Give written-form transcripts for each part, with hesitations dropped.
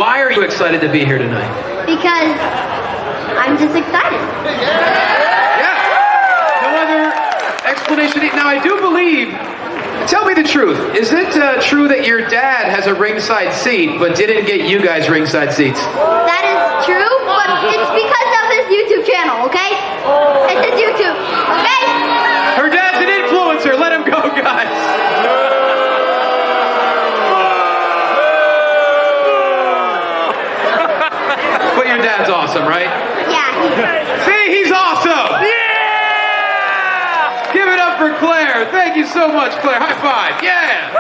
Why are you excited to be here tonight? Because I'm just excited. Yeah. No other explanation. Now, I do believe, tell me the truth, is it true that your dad has a ringside seat but didn't get you guys ringside seats? That is true, but it's because of his YouTube channel, okay? It's his YouTube, okay? Her dad's an influencer. Let him go, guys. But your dad's awesome, right? Yeah. See, he's awesome. Yeah! Give it up for Claire. Thank you so much, Claire. High five. Yeah.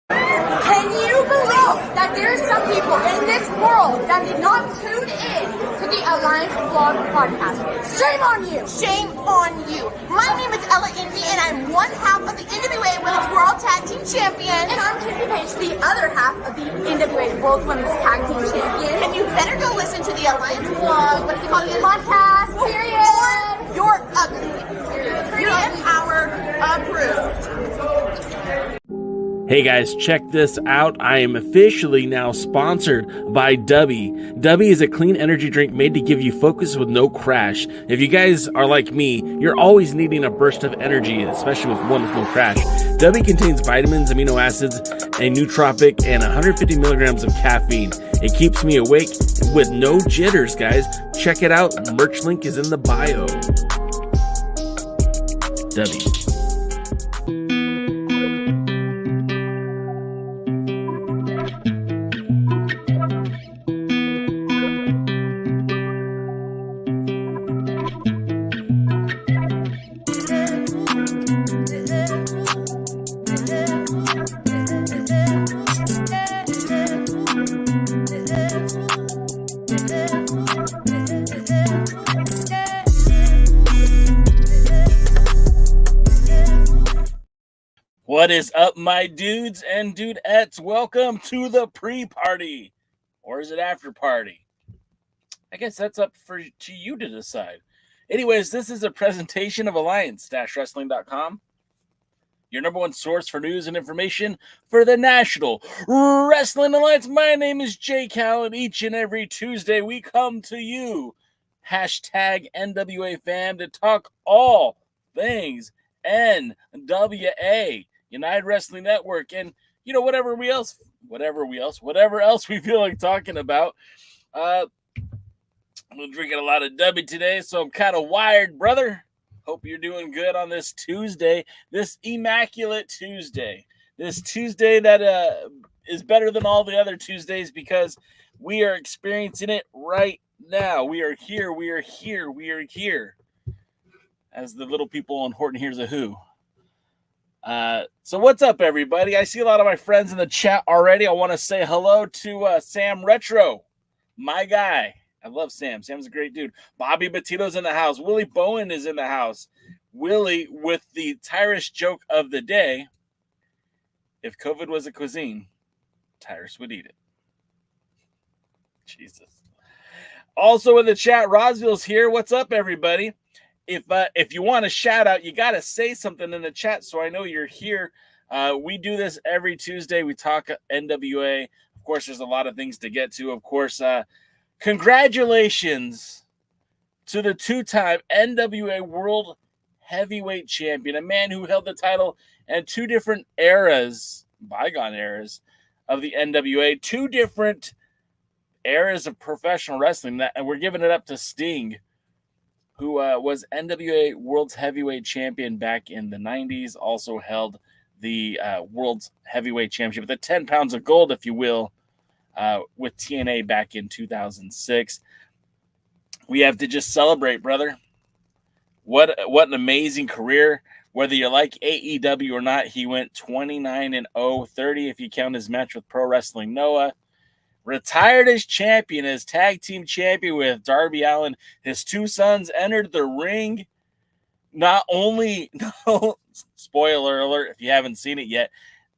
Can you believe that there's some people in this world that did not tune in to the Alliance Vlog podcast? Shame on you! Shame on you! My name is Ella Indy, and I'm one half of the NWA Women's World Tag Team Champion, and I'm Tiffany Page, the other half of the NWA World Women's Tag Team Champion. And you better go listen to the Alliance Vlog, what is it called again? Podcast, period. Or you're ugly. Period. Power approved. Hey guys, check this out. I am officially now sponsored by Dubby. Dubby is a clean energy drink made to give you focus with no crash. If you guys are like me, you're always needing a burst of energy, especially with one with no crash. Dubby contains vitamins, amino acids, a nootropic, and 150 milligrams of caffeine. It keeps me awake with no jitters, guys. Check it out. Merch link is in the bio. Dubby. What is up, my dudes and dudettes? Welcome to the pre-party. Or is it after party? I guess that's up to you to decide. Anyways, this is a presentation of Alliance-Wrestling.com, your number one source for news and information for the National Wrestling Alliance. My name is Jay Cal, and each and every Tuesday we come to you, hashtag NWA Fan, to talk all things NWA. United Wrestling Network, and whatever else we feel like talking about. I'm drinking a lot of W today, so I'm kind of wired, brother. Hope you're doing good on this Tuesday, this immaculate Tuesday, this Tuesday that is better than all the other Tuesdays because we are experiencing it right now. We are here, as the little people on Horton Hears a Who. So what's up, everybody? I see a lot of my friends in the chat already. I want to say hello to Sam Retro, my guy. I love Sam. Sam's a great dude. Bobby Bettito's in the house. Willie Bowen is in the house. Willie with the Tyrus joke of the day. If COVID was a cuisine, Tyrus would eat it. Jesus. Also in the chat, Rosville's here. What's up, everybody? If you want a shout out, you got to say something in the chat so I know you're here. We do this every Tuesday. We talk NWA. Of course, there's a lot of things to get to. Of course, congratulations to the two-time NWA World Heavyweight Champion, a man who held the title in two different eras, bygone eras of the NWA, two different eras of professional wrestling, and we're giving it up to Sting, who was NWA World's Heavyweight Champion back in the 90s, also held the World's Heavyweight Championship, the 10 pounds of gold, if you will, with TNA back in 2006. We have to just celebrate, brother. What an amazing career. Whether you like AEW or not, he went 29-0, 30 if you count his match with Pro Wrestling Noah. Retired as champion, as tag team champion with Darby Allin. His two sons entered the ring. Not only, no, spoiler alert if you haven't seen it yet,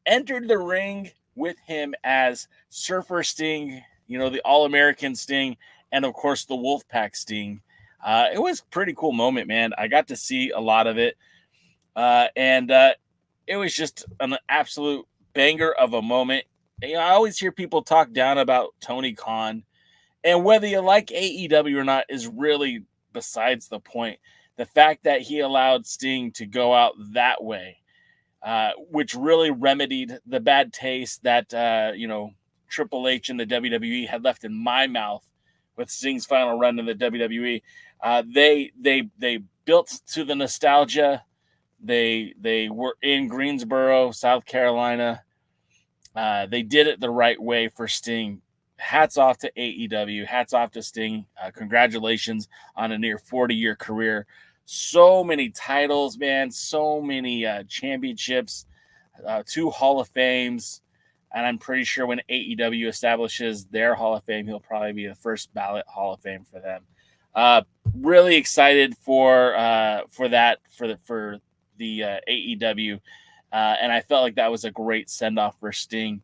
entered the ring with him as Surfer Sting, the All-American Sting, and of course the Wolfpack Sting. It was a pretty cool moment, man. I got to see a lot of it. And it was just an absolute banger of a moment. I always hear people talk down about Tony Khan, and whether you like AEW or not is really besides the point. The fact that he allowed Sting to go out that way, which really remedied the bad taste that Triple H and the WWE had left in my mouth with Sting's final run in the WWE. They built to the nostalgia. They were in Greensboro, South Carolina. They did it the right way for Sting. Hats off to AEW. Hats off to Sting. Congratulations on a near 40-year career. So many titles, man. So many championships. 2 Hall of Fames. And I'm pretty sure when AEW establishes their Hall of Fame, he'll probably be the first ballot Hall of Fame for them. Really excited for the AEW. And I felt like that was a great send-off for Sting.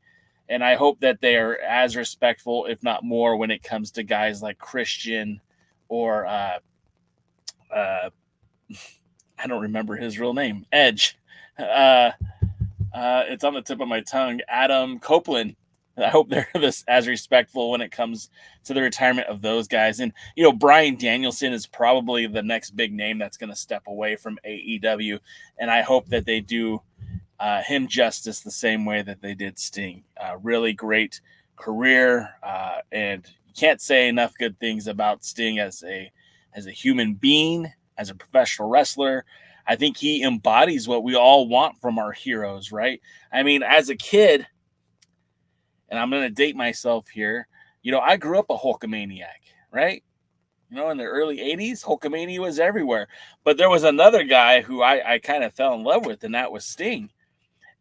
And I hope that they are as respectful, if not more, when it comes to guys like Christian or I don't remember his real name, Edge. It's on the tip of my tongue. Adam Copeland. I hope they're as respectful when it comes to the retirement of those guys. And, Bryan Danielson is probably the next big name that's going to step away from AEW. And I hope that they do him justice the same way that they did Sting. Really great career. And you can't say enough good things about Sting as a human being, as a professional wrestler. I think he embodies what we all want from our heroes, right? I mean, as a kid, and I'm going to date myself here, I grew up a Hulkamaniac, right? In the early 80s, Hulkamania was everywhere. But there was another guy who I kind of fell in love with, and that was Sting.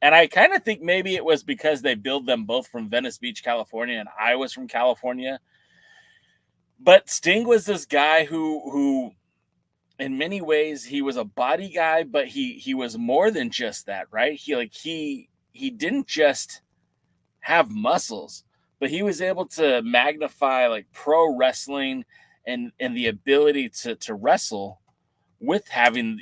And I kind of think maybe it was because they billed them both from Venice Beach, California, and I was from California. But Sting was this guy who in many ways, he was a body guy, but he was more than just that, right? He didn't just have muscles, but he was able to magnify like pro wrestling and the ability to wrestle with having,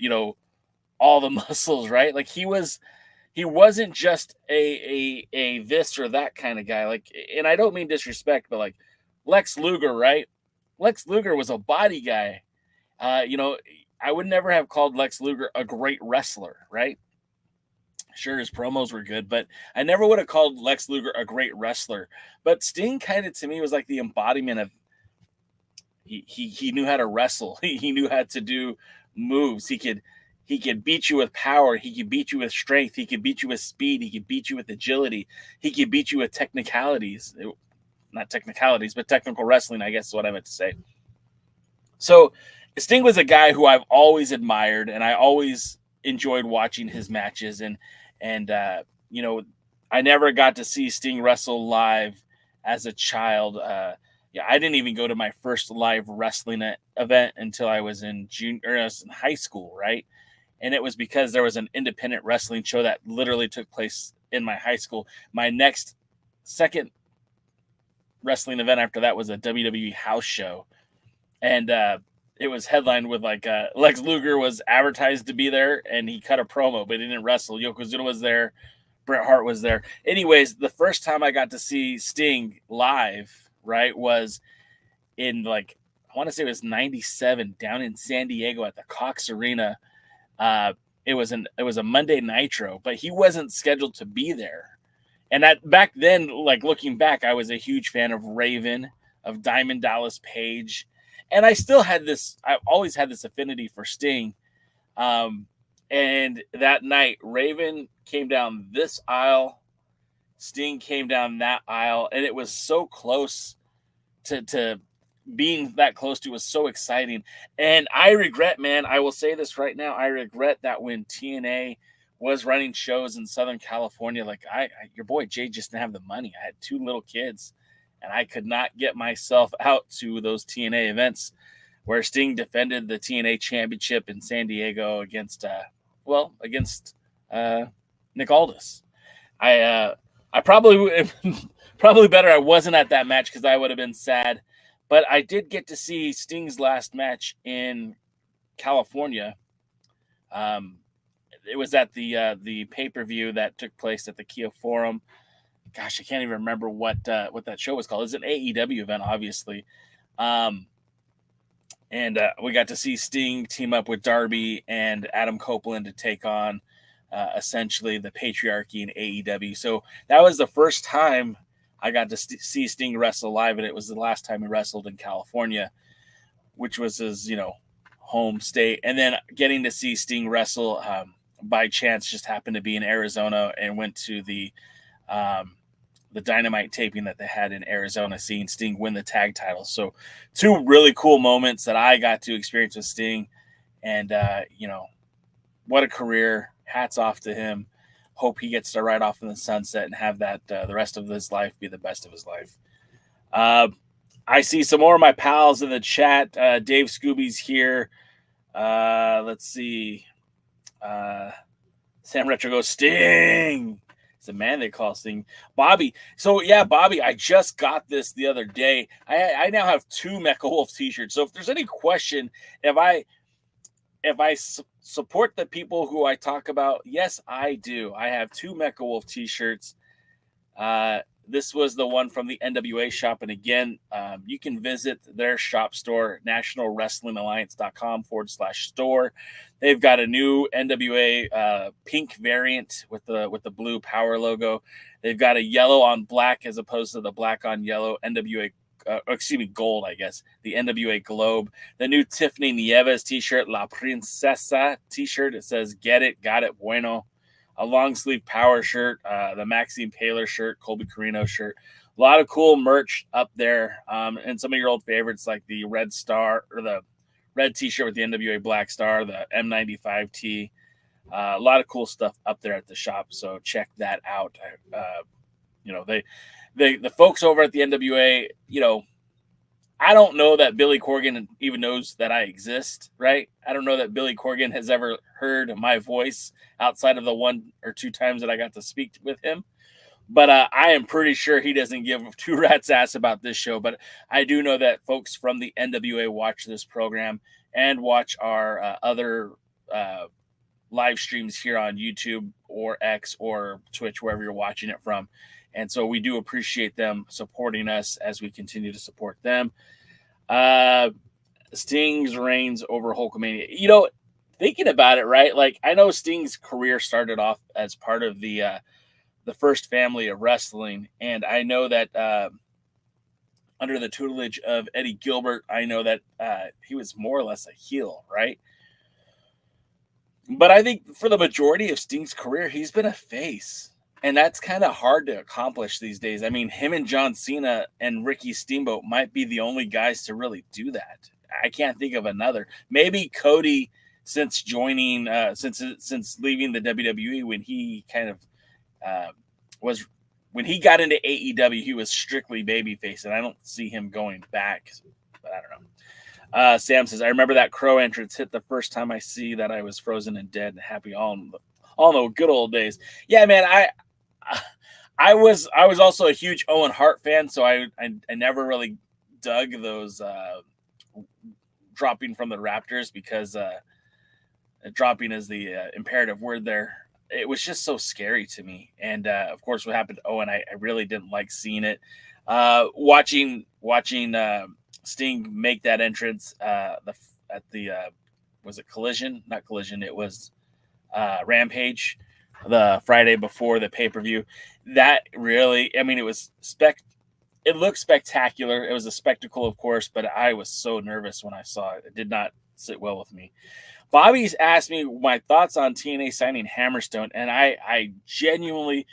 all the muscles, right? Like he wasn't just a this or that kind of guy. Like, and I don't mean disrespect, but like Lex Luger, right? Lex Luger was a body guy. I would never have called Lex Luger a great wrestler, right? Sure, his promos were good, but I never would have called Lex Luger a great wrestler. But Sting kind of, to me, was like the embodiment of he knew how to wrestle. He knew how to do moves. He could beat you with power. He could beat you with strength. He could beat you with speed. He could beat you with agility. He could beat you with technicalities. Not technicalities, but technical wrestling, I guess is what I meant to say. So Sting was a guy who I've always admired, and I always enjoyed watching his matches. And I never got to see Sting wrestle live as a child. I didn't even go to my first live wrestling event until I was in high school, right? And it was because there was an independent wrestling show that literally took place in my high school. My second wrestling event after that was a WWE house show. And it was headlined with Lex Luger was advertised to be there, and he cut a promo, but he didn't wrestle. Yokozuna was there. Bret Hart was there. Anyways, the first time I got to see Sting live, right, was in I want to say it was 97 down in San Diego at the Cox Arena. It was a Monday Nitro, but he wasn't scheduled to be there. And back then, looking back, I was a huge fan of Raven, of Diamond Dallas Page. And I've always had this affinity for Sting. And that night, Raven came down this aisle, Sting came down that aisle, and it was so close to being that close to was so exciting. And I regret, man, I will say this right now, I regret that when TNA was running shows in Southern California, your boy Jay just didn't have the money. I had 2 little kids, and I could not get myself out to those TNA events where Sting defended the TNA championship in San Diego against Nick Aldis. I probably better I wasn't at that match because I would have been sad. But I did get to see Sting's last match in California. It was at the pay-per-view that took place at the Kia Forum. gosh, I can't even remember what that show was called. It's an AEW event, obviously. And we got to see Sting team up with Darby and Adam Copeland to take on essentially the patriarchy in AEW. So that was the first time I got to see Sting wrestle live, and it was the last time he wrestled in California, which was his, home state. And then getting to see Sting wrestle by chance, just happened to be in Arizona, and went to the Dynamite taping that they had in Arizona, seeing Sting win the tag title. So 2 really cool moments that I got to experience with Sting. And, what a career. Hats off to him. Hope he gets to ride off in the sunset and have that the rest of his life be the best of his life. I see some more of my pals in the chat. Dave Scooby's here. Let's see. Sam Retro goes, Sting. It's the man they call Sting. Bobby. So, yeah, Bobby, I just got this the other day. I now have 2 Mecha Wolf t-shirts. So if there's any question, if I support the people who I talk about, yes, I do. I have 2 Mecha Wolf t-shirts. This was the one from the NWA shop. And again, you can visit their shop store, nationalwrestlingalliance.com/store. They've got a new NWA pink variant with the blue power logo. They've got a yellow on black as opposed to the black on yellow NWA, gold, I guess. The NWA Globe. The new Tiffany Nieves t-shirt, La Princesa t-shirt. It says, get it, got it, bueno. A long sleeve power shirt, the Maxine Paler shirt, Colby Carino shirt. A lot of cool merch up there. And some of your old favorites like the red star or the red t-shirt with the NWA Black Star, the M95 tee. A lot of cool stuff up there at the shop. So check that out. The folks over at the NWA, I don't know that Billy Corgan even knows that I exist, right? I don't know that Billy Corgan has ever heard my voice outside of the 1 or 2 times that I got to speak with him. But I am pretty sure he doesn't give 2 rats ass about this show. But I do know that folks from the NWA watch this program and watch our other live streams here on YouTube or X or Twitch, wherever you're watching it from. And so we do appreciate them supporting us as we continue to support them. Sting's reigns over Hulkamania. Thinking about it, right? Like, I know Sting's career started off as part of the first family of wrestling. And I know that under the tutelage of Eddie Gilbert, I know that he was more or less a heel, right? But I think for the majority of Sting's career, he's been a face. And that's kind of hard to accomplish these days. I mean, him and John Cena and Ricky Steamboat might be the only guys to really do that. I can't think of another. Maybe Cody, since joining, since leaving the WWE, when he kind of when he got into AEW, he was strictly babyface, and I don't see him going back. But I don't know. Sam says, I remember that Crow entrance hit the first time I see that I was frozen and dead and happy all in the good old days. Yeah, man, I was also a huge Owen Hart fan, so I never really dug those dropping from the Raptors because dropping is the imperative word there. It was just so scary to me. And of course, what happened to Owen, I really didn't like seeing it. Watching Sting make that entrance was it Collision? Not Collision. It was Rampage, the Friday before the pay-per-view. That really, I mean, it looked spectacular. It was a spectacle, of course, but I was so nervous when I saw it. It did not sit well with me. Bobby's asked me my thoughts on TNA signing Hammerstone, and I genuinely,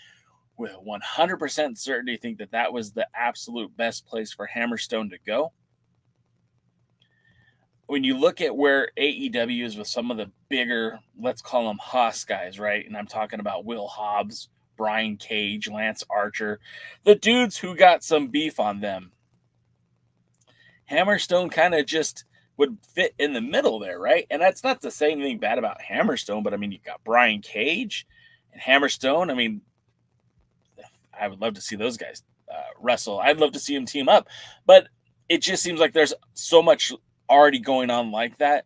with 100% certainty, think that was the absolute best place for Hammerstone to go. When you look at where AEW is with some of the bigger, let's call them Haas guys, right? And I'm talking about Will Hobbs, Brian Cage, Lance Archer, the dudes who got some beef on them. Hammerstone kind of just would fit in the middle there, right? And that's not to say anything bad about Hammerstone, but I mean, you've got Brian Cage and Hammerstone. I mean, I would love to see those guys wrestle. I'd love to see them team up, but it just seems like there's so much already going on like that,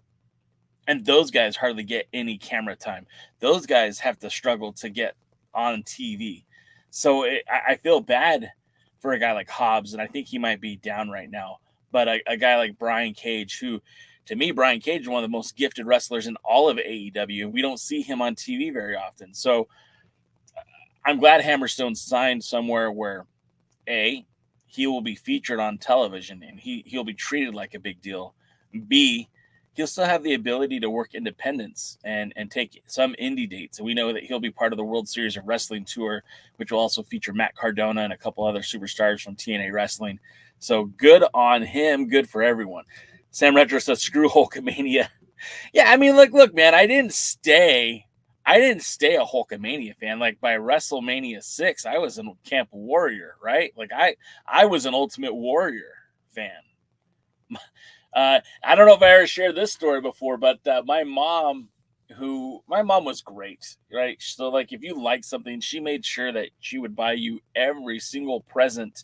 and those guys hardly get any camera time. Those guys have to struggle to get on TV. So I feel bad for a guy like Hobbs, and I think he might be down right now. But a guy like Brian Cage, who, to me, Brian Cage is one of the most gifted wrestlers in all of AEW, and we don't see him on TV very often. So I'm glad Hammerstone signed somewhere where, A, he will be featured on television and he'll be treated like a big deal. B, he'll still have the ability to work independence and take some indie dates. And we know that he'll be part of the World Series of Wrestling tour, which will also feature Matt Cardona and a couple other superstars from TNA Wrestling. So good on him. Good for everyone. Sam Retro says, screw Hulkamania. Yeah, I mean, look, man, I didn't stay a Hulkamania fan. Like by WrestleMania 6, I was in Camp Warrior, right? Like I was an Ultimate Warrior fan. I don't know if I ever shared this story before, but my mom was great, right? So like if you liked something, she made sure that she would buy you every single present,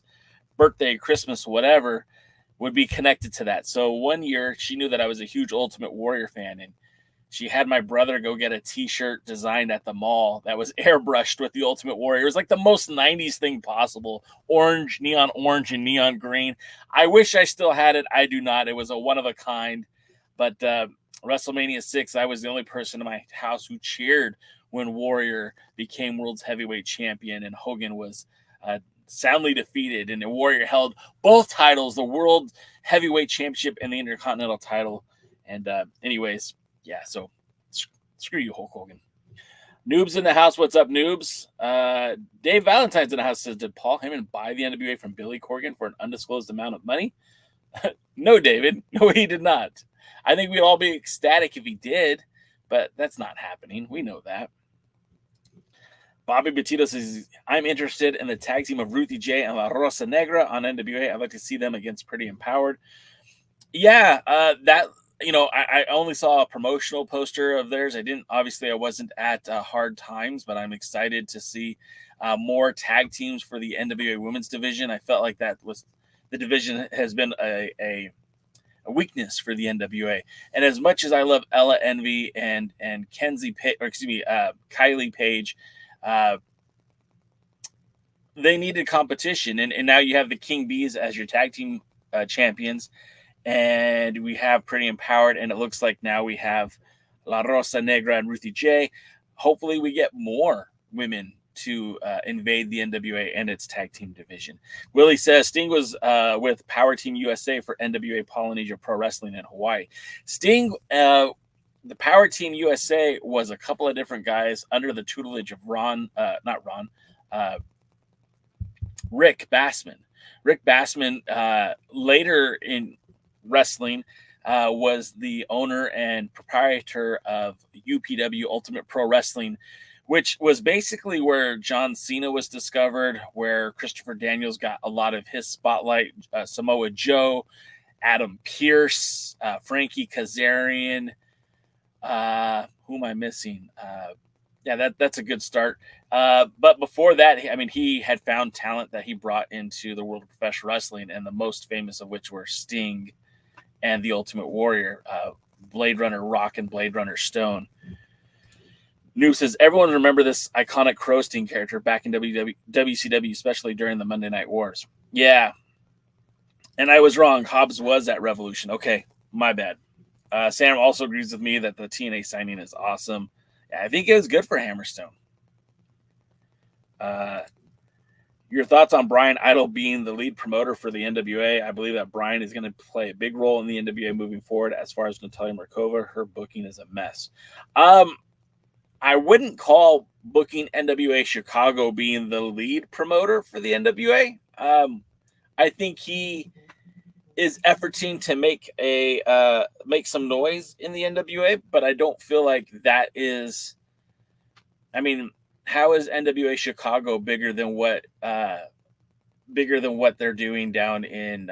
birthday, Christmas, whatever, would be connected to that. So one year she knew that I was a huge Ultimate Warrior fan, and she had my brother go get a t-shirt designed at the mall that was airbrushed with the Ultimate Warrior. It was like the most 90s thing possible. Orange, neon orange, and neon green. I wish I still had it. I do not. It was a one of a kind. But WrestleMania 6, I was the only person in my house who cheered when Warrior became World's Heavyweight Champion and Hogan was soundly defeated. And the Warrior held both titles, the World Heavyweight Championship and the Intercontinental title. And anyways, yeah, so screw you, Hulk Hogan. Noobs in the house. What's up, Noobs? Dave Valentine's in the house says, did Paul Heyman buy the NWA from Billy Corgan for an undisclosed amount of money? No, David. No, he did not. I think we'd all be ecstatic if he did, but that's not happening. We know that. Bobby Petito says, I'm interested in the tag team of Ruthie J and La Rosa Negra on NWA. I'd like to see them against Pretty Empowered. Yeah, that... You know, I only saw a promotional poster of theirs. I wasn't at Hard Times, but I'm excited to see more tag teams for the NWA women's division. I felt like that was the division has been a weakness for the NWA. And as much as I love Ella Envy and Kylie Page, they needed competition. And now you have the King Bees as your tag team champions. And we have Pretty Empowered, and it looks like now we have La Rosa Negra and Ruthie J. Hopefully we get more women to invade the NWA and its tag team division. Willie says Sting was with Power Team USA for NWA Polynesia Pro Wrestling in Hawaii. Sting, the Power Team USA was a couple of different guys under the tutelage of Rick Bassman. Rick Bassman, later in wrestling, was the owner and proprietor of UPW Ultimate Pro Wrestling, which was basically where John Cena was discovered, where Christopher Daniels got a lot of his spotlight, Samoa Joe, Adam Pearce, Frankie Kazarian. Who am I missing? That's a good start. But before that, he had found talent that he brought into the world of professional wrestling, and the most famous of which were Sting and the Ultimate Warrior, Blade Runner Rock and Blade Runner Stone. Noob says, everyone remember this iconic Crow Sting character back in WCW, especially during the Monday Night Wars. Yeah. And I was wrong. Hobbs was at Revolution. Okay, my bad. Sam also agrees with me that the TNA signing is awesome. I think it was good for Hammerstone. Your thoughts on Brian Idol being the lead promoter for the NWA? I believe that Brian is going to play a big role in the NWA moving forward. As far as Natalia Markova, her booking is a mess. I wouldn't call booking NWA Chicago being the lead promoter for the NWA. I think he is efforting to make some noise in the NWA, but I don't feel like that is. How is NWA Chicago bigger than what they're doing down in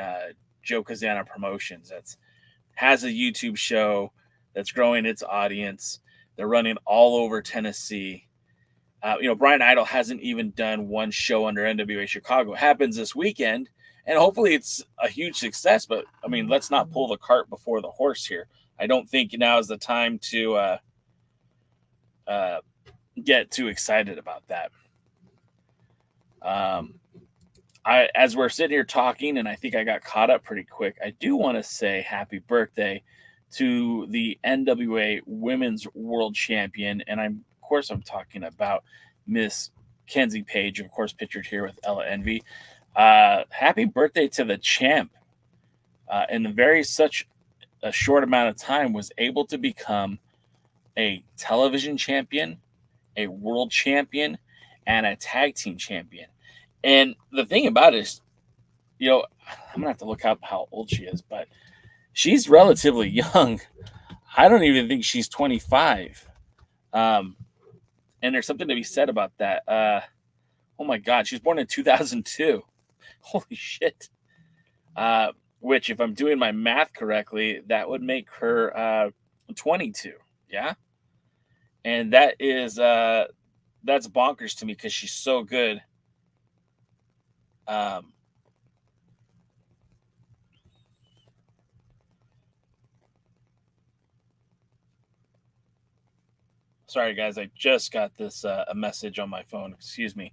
Joe Kazana Promotions? Has a YouTube show that's growing its audience. They're running all over Tennessee. Brian Idol hasn't even done one show under NWA Chicago. It happens this weekend, and hopefully it's a huge success. But let's not pull the cart before the horse here. I don't think now is the time to get too excited about that. As we're sitting here talking, and I think I got caught up pretty quick, I do want to say happy birthday to the NWA Women's World Champion, and I'm talking about Miss Kenzie Page, of course, pictured here with Ella Envy. Happy birthday to the champ! In such a short amount of time, was able to become a television champion, a world champion, and a tag team champion. And the thing about it is, I'm gonna have to look up how old she is, but she's relatively young. I don't even think she's 25. And there's something to be said about that. Oh my God, she was born in 2002. Holy shit. Which, if I'm doing my math correctly, that would make her 22. Yeah. And that is that's bonkers to me because she's so good. Sorry, guys, I just got this a message on my phone. Excuse me.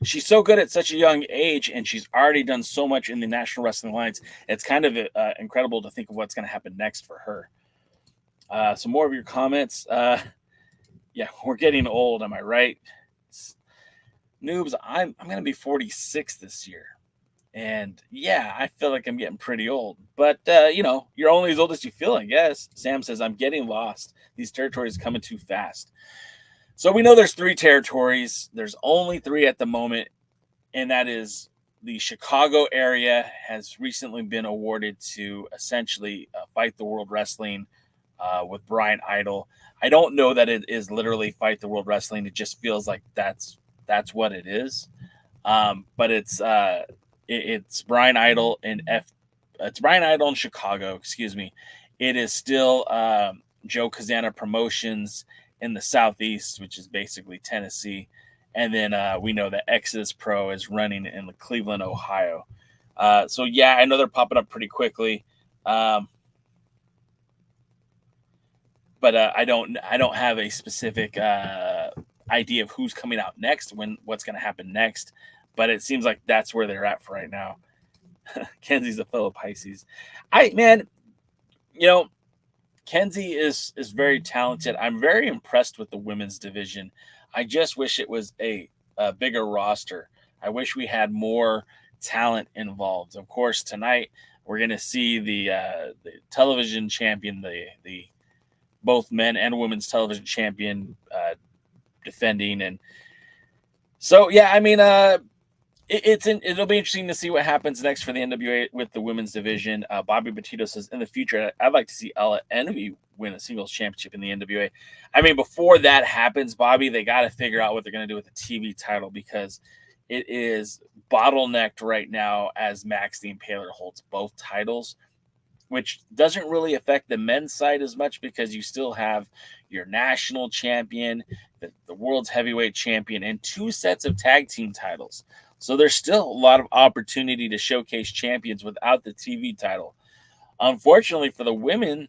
She's so good at such a young age, and she's already done so much in the National Wrestling Alliance. It's kind of incredible to think of what's going to happen next for her. Some more of your comments. Yeah, we're getting old. Am I right? Noobs, I'm going to be 46 this year. And yeah, I feel like I'm getting pretty old. But, you're only as old as you feel, I guess. Sam says, I'm getting lost. These territories are coming too fast. So we know there's 3 territories. There's only 3 at the moment. And that is the Chicago area has recently been awarded to essentially Fight the World Wrestling with Brian Idol. I don't know that it is literally Fight the World Wrestling. It just feels like that's what it is. But it's Brian Idol it's Brian Idol in Chicago, excuse me. It is still Joe Kazana Promotions in the Southeast, which is basically Tennessee. And then we know that Exodus Pro is running in Cleveland, Ohio. So yeah, I know they're popping up pretty quickly. But I don't have a specific idea of who's coming out next, what's going to happen next. But it seems like that's where they're at for right now. Kenzie's a fellow Pisces. Kenzie is very talented. I'm very impressed with the women's division. I just wish it was a bigger roster. I wish we had more talent involved. Of course, tonight we're going to see the television champion, the both men and women's television champion defending. And so, yeah, it'll be interesting to see what happens next for the NWA with the women's division. Bobby Petito says, in the future, I'd like to see Ella Envy win a singles championship in the NWA. Before that happens, Bobby, they got to figure out what they're going to do with the TV title because it is bottlenecked right now as Max the Impaler holds both titles, which doesn't really affect the men's side as much because you still have your national champion, the world's heavyweight champion, and 2 sets of tag team titles. So there's still a lot of opportunity to showcase champions without the TV title. Unfortunately for the women,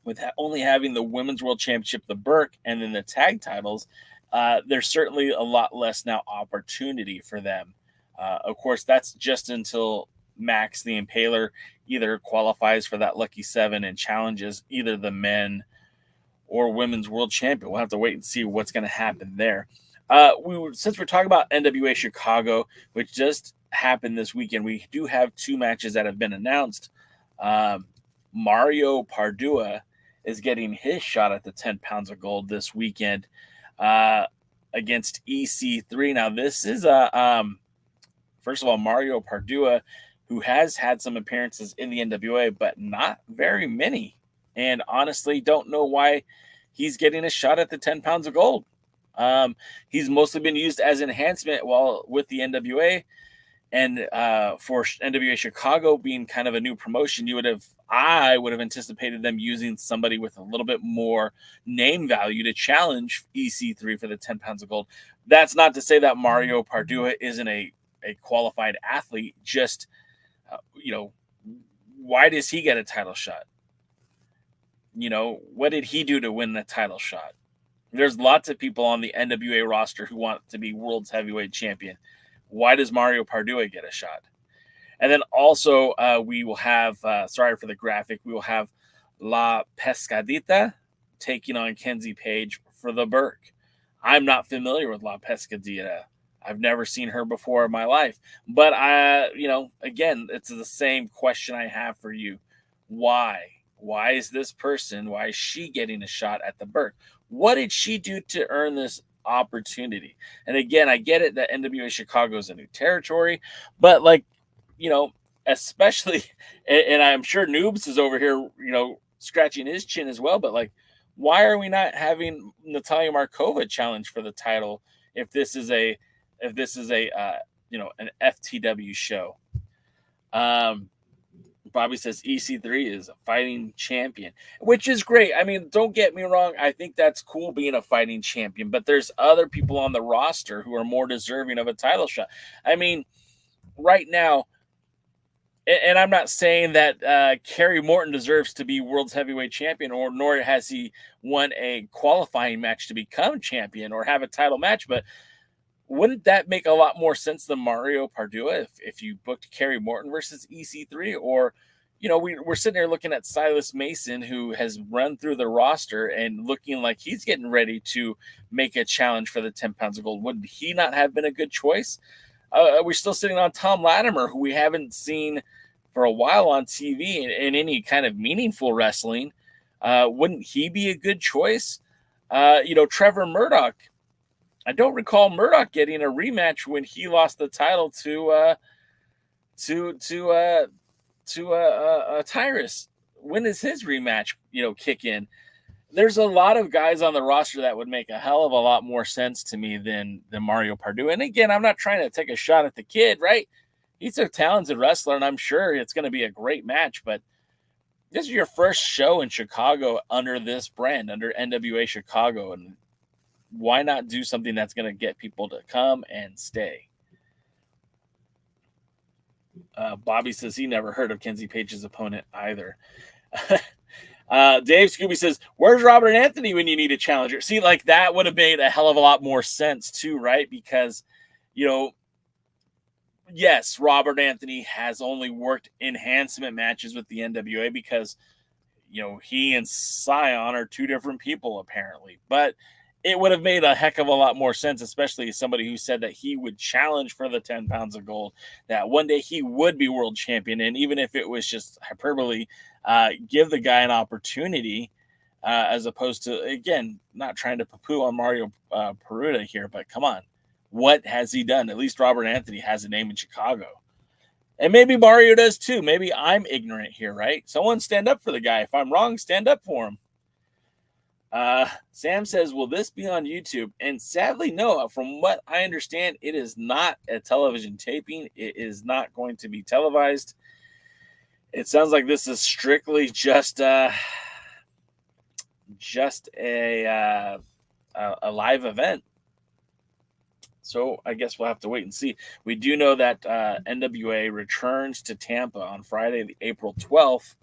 with only having the Women's World Championship, the Burke, and then the tag titles, there's certainly a lot less now opportunity for them. Of course, that's just until Max the Impaler either qualifies for that Lucky 7 and challenges either the men or Women's World Champion. We'll have to wait and see what's going to happen there. Since we're talking about NWA Chicago, which just happened this weekend, we do have 2 matches that have been announced. Mario Pardua is getting his shot at the 10 pounds of gold this weekend against EC3. Now, this is first of all, Mario Pardua, who has had some appearances in the NWA, but not very many. And honestly, don't know why he's getting a shot at the 10 pounds of gold. He's mostly been used as enhancement while with the NWA, and for NWA Chicago being kind of a new promotion, I would have anticipated them using somebody with a little bit more name value to challenge EC3 for the 10 pounds of gold. That's not to say that Mario Pardua isn't a qualified athlete. Just why does he get a title shot? What did he do to win the title shot? There's lots of people on the NWA roster who want to be world's heavyweight champion. Why does Mario Pardue get a shot? And then also we will have, sorry for the graphic, we will have La Pescadita taking on Kenzie Page for the Burke. I'm not familiar with La Pescadita. I've never seen her before in my life. But, again, it's the same question I have for you. Why? Why is this person, why is she getting a shot at the Burke? What did she do to earn this opportunity? And again, I get it that NWA Chicago is a new territory, but especially, and I'm sure Noobs is over here, scratching his chin as well, but why are we not having Natalia Markova challenge for the title if this is an FTW show? Bobby says EC3 is a fighting champion, which is great. I mean, don't get me wrong. I think that's cool being a fighting champion, but there's other people on the roster who are more deserving of a title shot. I mean, right now, and I'm not saying that Kerry Morton deserves to be world's heavyweight champion, nor has he won a qualifying match to become champion or have a title match, but wouldn't that make a lot more sense than Mario Pardue if you booked Kerry Morton versus EC3? Or, we're sitting here looking at Silas Mason, who has run through the roster and looking like he's getting ready to make a challenge for the 10 pounds of gold. Would he not have been a good choice? We're still sitting on Tom Latimer, who we haven't seen for a while on TV in any kind of meaningful wrestling. Wouldn't he be a good choice? Trevor Murdoch. I don't recall Murdoch getting a rematch when he lost the title to Tyrus. When does his rematch, kick in? There's a lot of guys on the roster that would make a hell of a lot more sense to me than Mario Pardue. And again, I'm not trying to take a shot at the kid, right? He's a talented wrestler, and I'm sure it's going to be a great match. But this is your first show in Chicago under this brand, under NWA Chicago, and why not do something that's going to get people to come and stay? Bobby says he never heard of Kenzie Page's opponent either. Dave Scooby says, where's Robert Anthony when you need a challenger? See, that would have made a hell of a lot more sense too, right? Because, yes, Robert Anthony has only worked enhancement matches with the NWA because, he and Scion are two different people apparently. But it would have made a heck of a lot more sense, especially as somebody who said that he would challenge for the 10 pounds of gold, that one day he would be world champion. And even if it was just hyperbole, give the guy an opportunity, as opposed to, again, not trying to poo-poo on Mario Peruta here, but come on. What has he done? At least Robert Anthony has a name in Chicago. And maybe Mario does too. Maybe I'm ignorant here, right? Someone stand up for the guy. If I'm wrong, stand up for him. Sam says, will this be on YouTube? And sadly, no. From what I understand, it is not a television taping. It is not going to be televised. It sounds like this is strictly just a live event. So I guess we'll have to wait and see. We do know that NWA returns to Tampa on Friday, April 12th.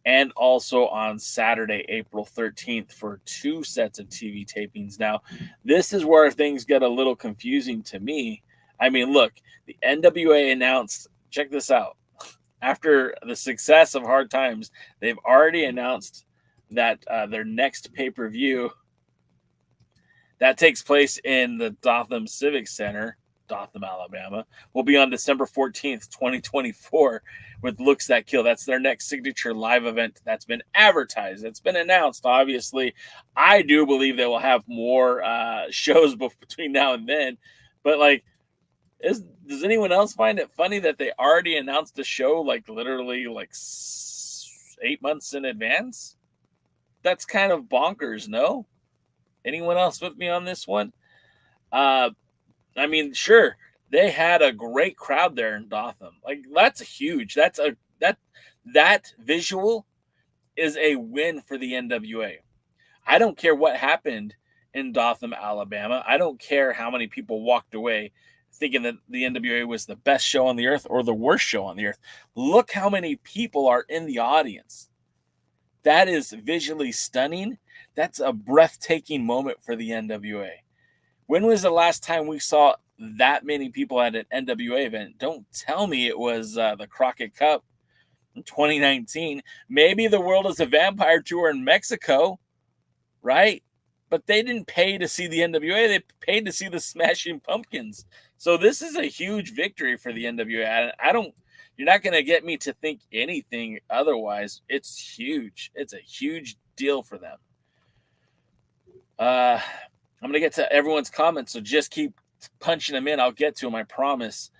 And also on Saturday, April 13th for 2 sets of TV tapings. Now, this is where things get a little confusing to me. I mean, look, the NWA announced, check this out. After the success of Hard Times, they've already announced that their next pay-per-view that takes place in the Dothan Civic Center, Dothan, Alabama, will be on December 14th, 2024 with Looks That Kill. That's their next signature live event that's been advertised. It's been announced, obviously. I do believe they will have more shows between now and then. But, does anyone else find it funny that they already announced the show, literally 8 months in advance? That's kind of bonkers, no? Anyone else with me on this one? I mean, sure, they had a great crowd there in Dothan. That's huge. That visual is a win for the NWA. I don't care what happened in Dothan, Alabama. I don't care how many people walked away thinking that the NWA was the best show on the earth or the worst show on the earth. Look how many people are in the audience. That is visually stunning. That's a breathtaking moment for the NWA. When was the last time we saw that many people at an NWA event? Don't tell me it was the Crockett Cup in 2019. Maybe the World is a Vampire tour in Mexico, right? But they didn't pay to see the NWA. They paid to see the Smashing Pumpkins. So this is a huge victory for the NWA. You're not going to get me to think anything otherwise. It's huge. It's a huge deal for them. I'm going to get to everyone's comments, so just keep punching them in. I'll get to them, I promise.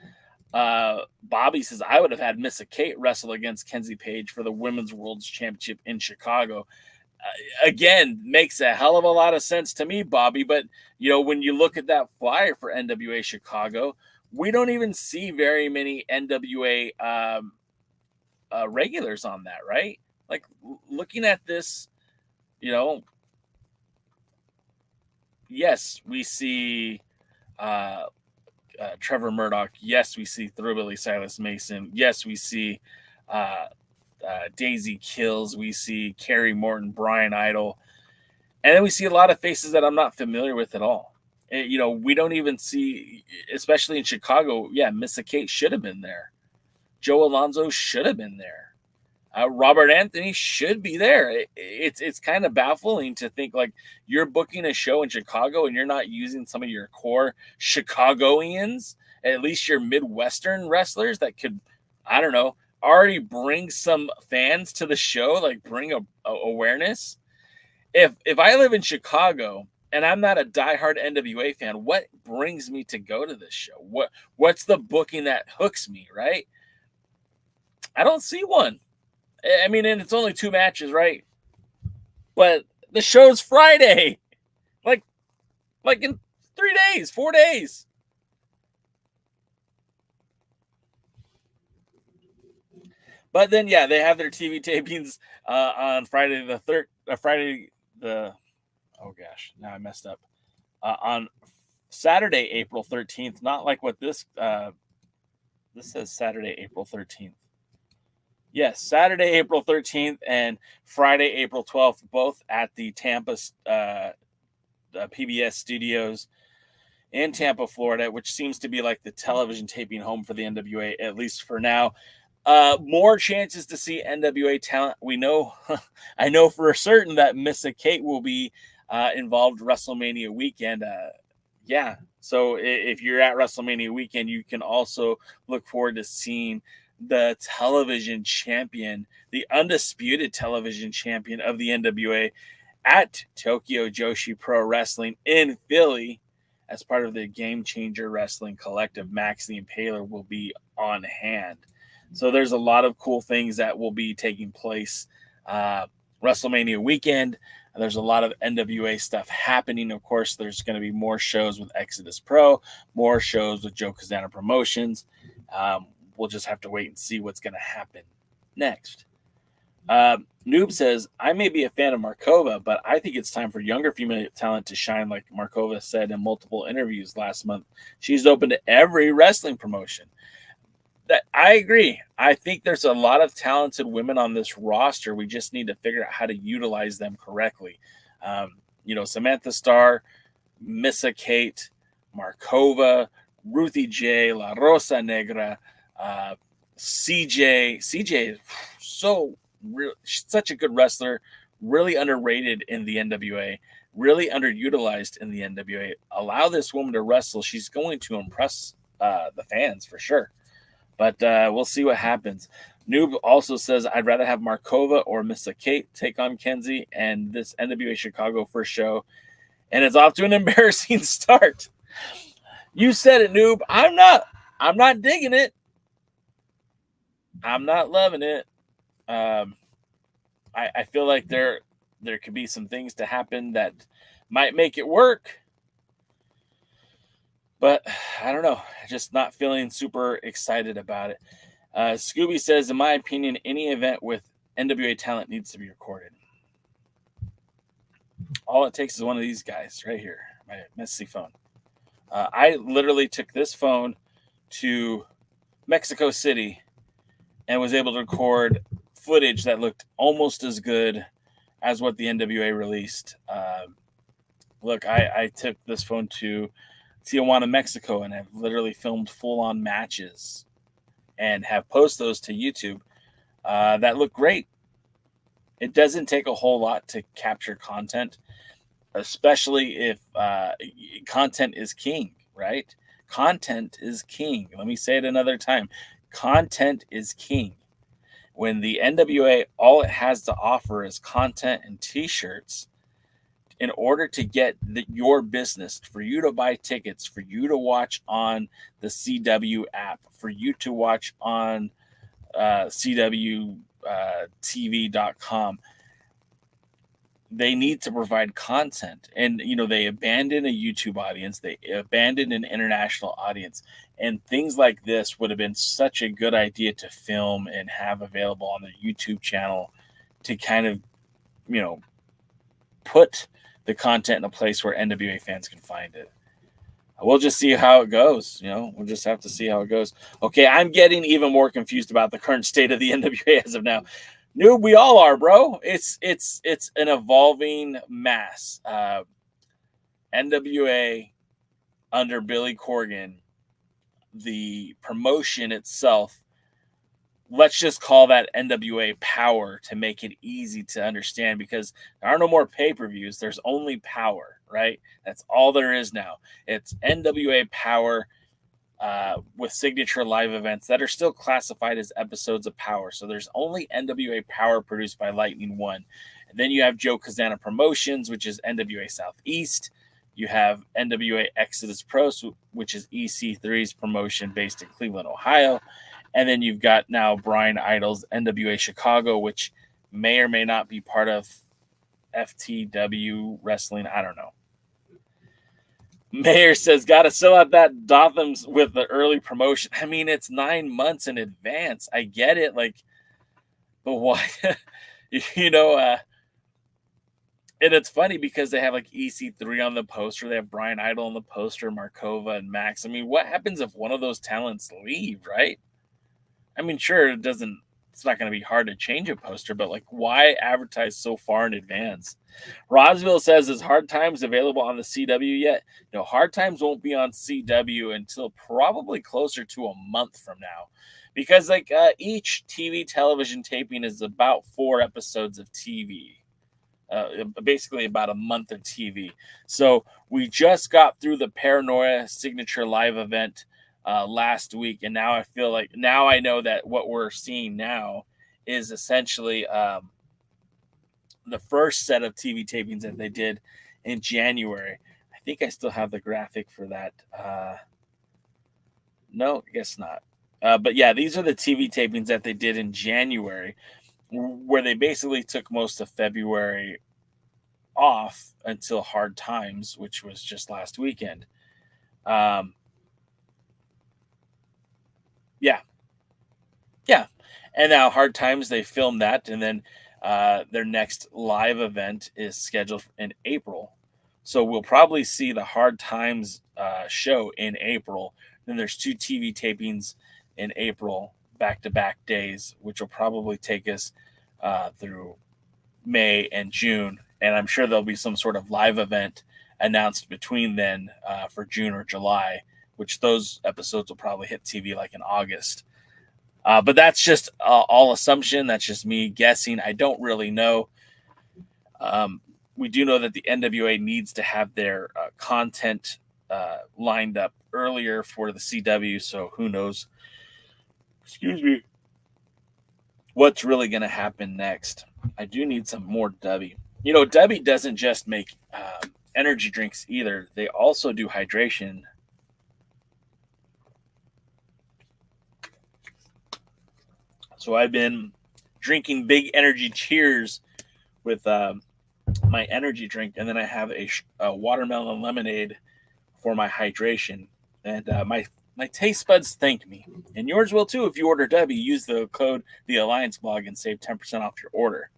Bobby says, I would have had Missa Kate wrestle against Kenzie Page for the Women's World Championship in Chicago. Again, makes a hell of a lot of sense to me, Bobby. But, when you look at that flyer for NWA Chicago, we don't even see very many NWA regulars on that, right? Like, looking at this, yes, we see Trevor Murdoch. Yes, we see Thrillbilly Silas Mason. Yes, we see Daisy Kills. We see Kerry Morton, Brian Idol. And then we see a lot of faces that I'm not familiar with at all. We don't even see, especially in Chicago, Missa Kate should have been there. Joe Alonzo should have been there. Robert Anthony should be there. It's kind of baffling to think like you're booking a show in Chicago and you're not using some of your core Chicagoans, at least your Midwestern wrestlers that could, I don't know, already bring some fans to the show, like bring a awareness. If I live in Chicago and I'm not a diehard NWA fan, what brings me to go to this show? What's the booking that hooks me, right? I don't see one. I mean, and it's only 2 matches, right? But the show's Friday. Like in 3 days, 4 days. But then, they have their TV tapings on Friday the 3rd. Oh gosh, now I messed up. On Saturday, April 13th. Not like what this says Saturday, April 13th. Yes, Saturday, April 13th and Friday, April 12th, both at the Tampa PBS studios in Tampa, Florida, which seems to be like the television taping home for the NWA, at least for now. More chances to see NWA talent. We know, I know for certain that Missa Kate will be involved WrestleMania weekend. So if you're at WrestleMania weekend, you can also look forward to seeing the television champion, the undisputed television champion of the NWA at Tokyo Joshi Pro Wrestling in Philly as part of the Game Changer Wrestling Collective. Max the Impaler will be on hand. So there's a lot of cool things that will be taking place WrestleMania weekend. There's a lot of NWA stuff happening. Of course, there's going to be more shows with Exodus Pro, more shows with Joe Kazana Promotions. We'll just have to wait and see what's going to happen next. Noob says, I may be a fan of Markova, but I think it's time for younger female talent to shine, like Markova said in multiple interviews last month. She's open to every wrestling promotion. That I agree. I think there's a lot of talented women on this roster. We just need to figure out how to utilize them correctly. Samantha Starr, Missa Kate, Markova, Ruthie J, La Rosa Negra, CJ is such a good wrestler, really underrated in the NWA, really underutilized in the NWA. Allow this woman to wrestle. She's going to impress the fans for sure. But we'll see what happens. Noob also says, I'd rather have Markova or Missa Kate take on Kenzie and this NWA Chicago first show. And it's off to an embarrassing start. You said it, Noob. I'm not digging it. I'm not loving it. I feel like there could be some things to happen that might make it work. But I don't know. Just not feeling super excited about it. Scooby says, in my opinion, any event with NWA talent needs to be recorded. All it takes is one of these guys right here, my messy phone. I literally took this phone to Mexico City and was able to record footage that looked almost as good as what the NWA released. Look, I took this phone to Tijuana, Mexico, and have literally filmed full-on matches and have posted those to YouTube that look great. It doesn't take a whole lot to capture content, especially if content is king, right? Content is king. Let me say it another time. Content is king. When the NWA, all it has to offer is content and t-shirts, in order to get your business, for you to buy tickets, for you to watch on the CW app, for you to watch on CWTV.com, they need to provide content. And, they abandon a YouTube audience. They abandon an international audience. And things like this would have been such a good idea to film and have available on their YouTube channel to kind of, put the content in a place where NWA fans can find it. We'll just see how it goes. We'll just have to see how it goes. Okay, I'm getting even more confused about the current state of the NWA as of now. Noob, we all are, bro. It's an evolving mass. NWA under Billy Corgan, the promotion itself, let's just call that NWA Power to make it easy to understand, because there are no more pay-per-views. There's only Power, right? That's all there is now. It's NWA Power with signature live events that are still classified as episodes of Power. So there's only NWA Power produced by Lightning One. And then you have Joe Kazana Promotions, which is NWA Southeast. You have NWA Exodus Pro, which is EC3's promotion based in Cleveland, Ohio. And then you've got now Brian Idol's NWA Chicago, which may or may not be part of FTW Wrestling. I don't know. Mayor says, got to sell out that Dotham's with the early promotion. I mean, it's 9 months in advance. I get it. But why? And it's funny because they have EC3 on the poster. They have Brian Idol on the poster, Markova and Max. I mean, what happens if one of those talents leave, right? I mean, sure, it's not going to be hard to change a poster, but why advertise so far in advance? Rosville says, is Hard Times available on the CW yet? No, Hard Times won't be on CW until probably closer to a month from now, because each television taping is about 4 episodes of TV. Basically about a month of TV. So we just got through the Paranoia signature live event last week, and now I feel now I know that what we're seeing now is essentially the first set of TV tapings that they did in January. I think I still have the graphic for that. No, I guess not. But yeah, these are the TV tapings that they did in January, where they basically took most of February off until Hard Times, which was just last weekend. Yeah. And now Hard Times, they filmed that, and then their next live event is scheduled in April. So we'll probably see the Hard Times show in April. Then there's 2 TV tapings in April, back-to-back days, which will probably take us through May and June. And I'm sure there'll be some sort of live event announced between then for June or July, which those episodes will probably hit TV in August. But that's just all assumption. That's just me guessing. I don't really know. We do know that the NWA needs to have their content lined up earlier for the CW. So who knows? Excuse me. What's really going to happen next? I do need some more Dubby. Dubby doesn't just make energy drinks either. They also do hydration. So I've been drinking Big Energy Cheers with my energy drink, and then I have a watermelon lemonade for my hydration. And my taste buds thank me, and yours will too if you order Dubby. Use the code The Alliance Blog and save 10% off your order.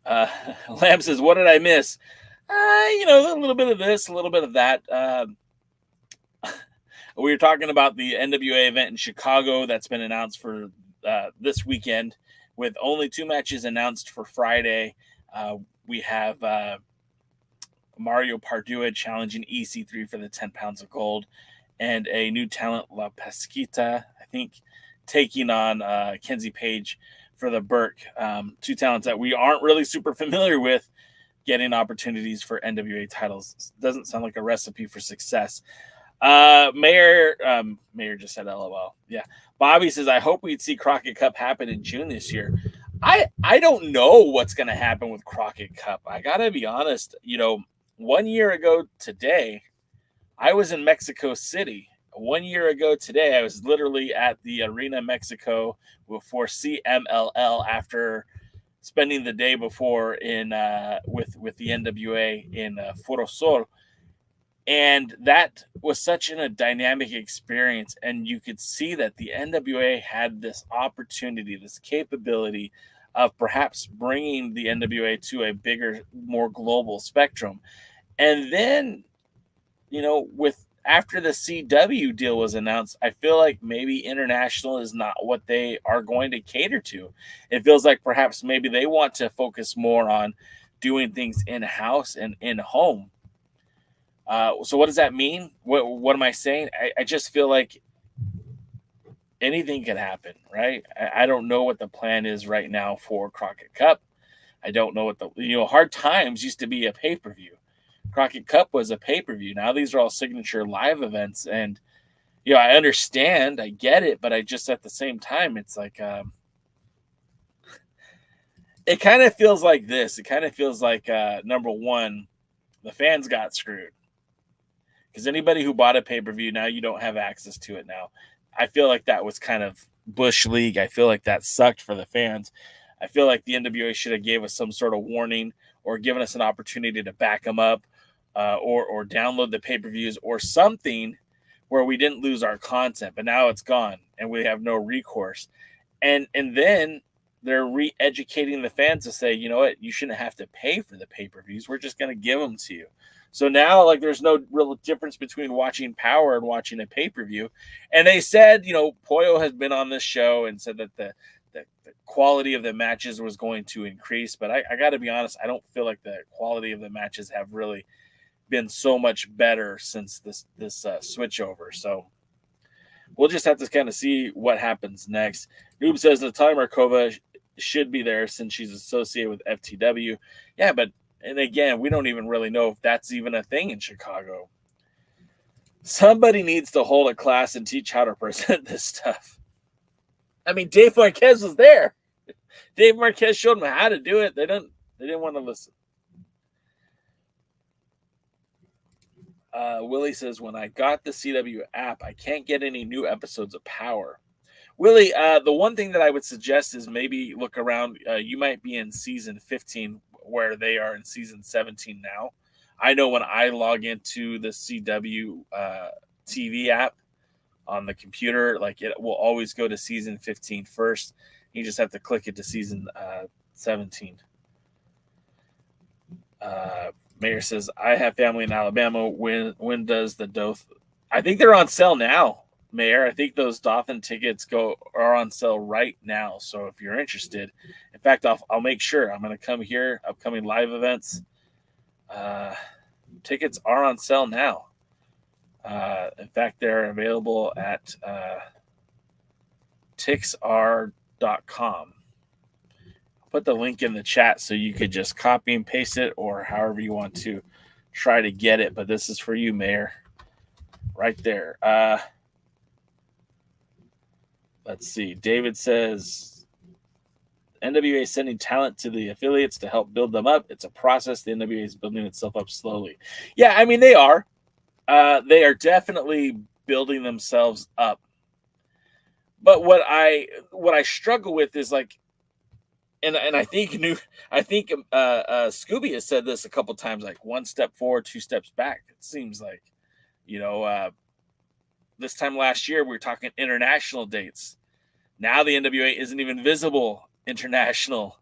Lamb says, "What did I miss?" A little bit of this, a little bit of that. We were talking about the NWA event in Chicago that's been announced for this weekend. with only 2 matches announced for Friday. We have Mario Pardua challenging EC3 for the 10 pounds of gold, and a new talent, La Pesquita, I think, taking on Kenzie Page for the Burke. 2 talents that we aren't really super familiar with, getting opportunities for NWA titles. Doesn't sound like a recipe for success. Mayor just said LOL. Yeah. Bobby says, I hope we'd see Crockett Cup happen in June this year. I don't know what's going to happen with Crockett Cup. I got to be honest. 1 year ago today, I was in Mexico City. 1 year ago today, I was literally at the Arena Mexico for CMLL after spending the day before in with the NWA in Foro Sol. And that was such a dynamic experience. And you could see that the NWA had this opportunity, this capability of perhaps bringing the NWA to a bigger, more global spectrum. And then, after the CW deal was announced, I feel like maybe international is not what they are going to cater to. It feels like perhaps maybe they want to focus more on doing things in-house and in-home. So what does that mean? What am I saying? I just feel like anything can happen, right? I don't know what the plan is right now for Crockett Cup. I don't know what Hard Times used to be a pay-per-view. Crockett Cup was a pay-per-view. Now these are all signature live events. And, I understand, I get it, but I just, at the same time, it's like, it kind of feels like this. It kind of feels like, number one, the fans got screwed. Because anybody who bought a pay-per-view, now you don't have access to it now. I feel like that was kind of Bush League. I feel like that sucked for the fans. I feel like the NWA should have gave us some sort of warning or given us an opportunity to back them up or download the pay-per-views or something where we didn't lose our content. But now it's gone and we have no recourse. And then they're re-educating the fans to say, you know what, you shouldn't have to pay for the pay-per-views. We're just going to give them to you. So now, there's no real difference between watching Power and watching a pay-per-view. And they said, Pollo has been on this show and said that the quality of the matches was going to increase. But I got to be honest, I don't feel like the quality of the matches have really been so much better since this switchover. So we'll just have to kind of see what happens next. Noob says Natalia Markova should be there since she's associated with FTW. Yeah, and again, we don't even really know if that's even a thing in Chicago. Somebody needs to hold a class and teach how to present this stuff. I mean, Dave Marquez was there. Dave Marquez showed them how to do it. They didn't want to listen. Willie says, when I got the CW app, I can't get any new episodes of Power. Willie, the one thing that I would suggest is maybe look around. You might be in season 15 where they are in season 17 now. I know when I log into the CW TV app on the computer, it will always go to season 15 first. You just have to click it to season 17. Mayor says, I have family in Alabama. When does the Doth? I think they're on sale now, Mayor. I think those Dothan tickets are on sale right now. So if you're interested, in fact, I'll make sure. I'm going to come here. Upcoming live events. Tickets are on sale now. In fact, they're available at tixr.com. Put the link in the chat so you could just copy and paste it or however you want to try to get it. But this is for you, Mayor. Right there. Let's see. David says, NWA is sending talent to the affiliates to help build them up. It's a process. The NWA is building itself up slowly. Yeah, I mean, they are. They are definitely building themselves up. But what I struggle with is and I think Scooby has said this a couple times, one step forward, 2 steps back. It seems like, this time last year we were talking international dates. Now the NWA isn't even visible international,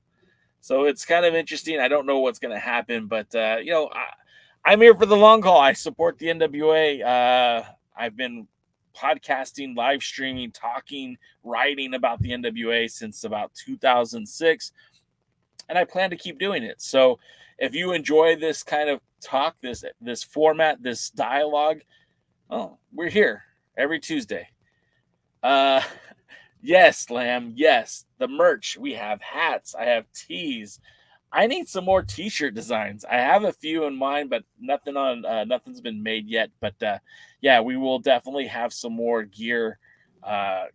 so it's kind of interesting. I don't know what's going to happen, but I'm here for the long haul. I support the NWA. I've been podcasting, live streaming, talking, writing about the NWA since about 2006. And I plan to keep doing it. So if you enjoy this kind of talk, this format, this dialogue, oh, we're here every Tuesday. Yes, Lamb. Yes, the merch. We have hats. I have tees. I need some more T-shirt designs. I have a few in mind, but nothing's been made yet. But yeah, we will definitely have some more gear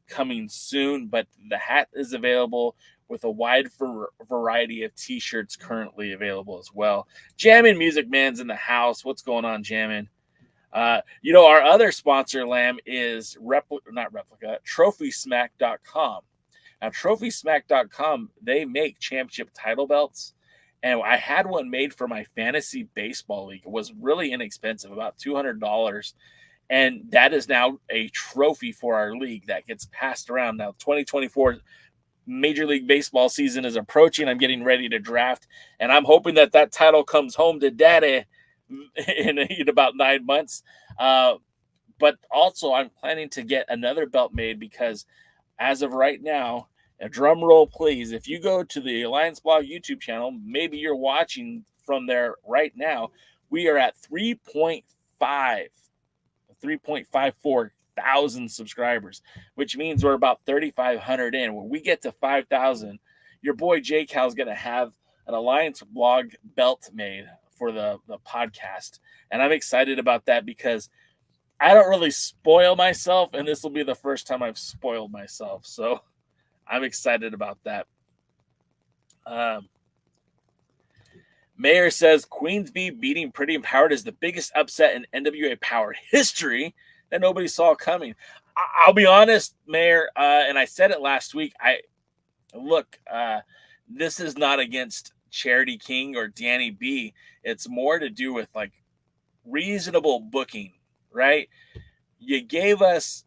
coming soon. But the hat is available with a wide variety of T-shirts currently available as well. Jammin' Music Man's in the house. What's going on, Jammin'? Our other sponsor, Lamb, is TrophySmack.com. Now, TrophySmack.com, they make championship title belts. And I had one made for my fantasy baseball league. It was really inexpensive, about $200. And that is now a trophy for our league that gets passed around. Now, 2024 Major League Baseball season is approaching. I'm getting ready to draft. And I'm hoping that title comes home to daddy in about 9 months. But also, I'm planning to get another belt made because as of right now, a drum roll, please. If you go to the Alliance Blog YouTube channel, maybe you're watching from there right now, we are at 3.54 thousand subscribers, which means we're about 3,500 in. When we get to 5,000, your boy J Cal's going to have an Alliance Blog belt made for the podcast. And I'm excited about that because I don't really spoil myself, and this will be the first time I've spoiled myself. So I'm excited about that. Mayor says Queensbee beating Pretty Empowered is the biggest upset in NWA Power history that nobody saw coming. I'll be honest, Mayor, and I said it last week. This is not against Charity King or Danny B. It's more to do with like reasonable booking, right? You gave us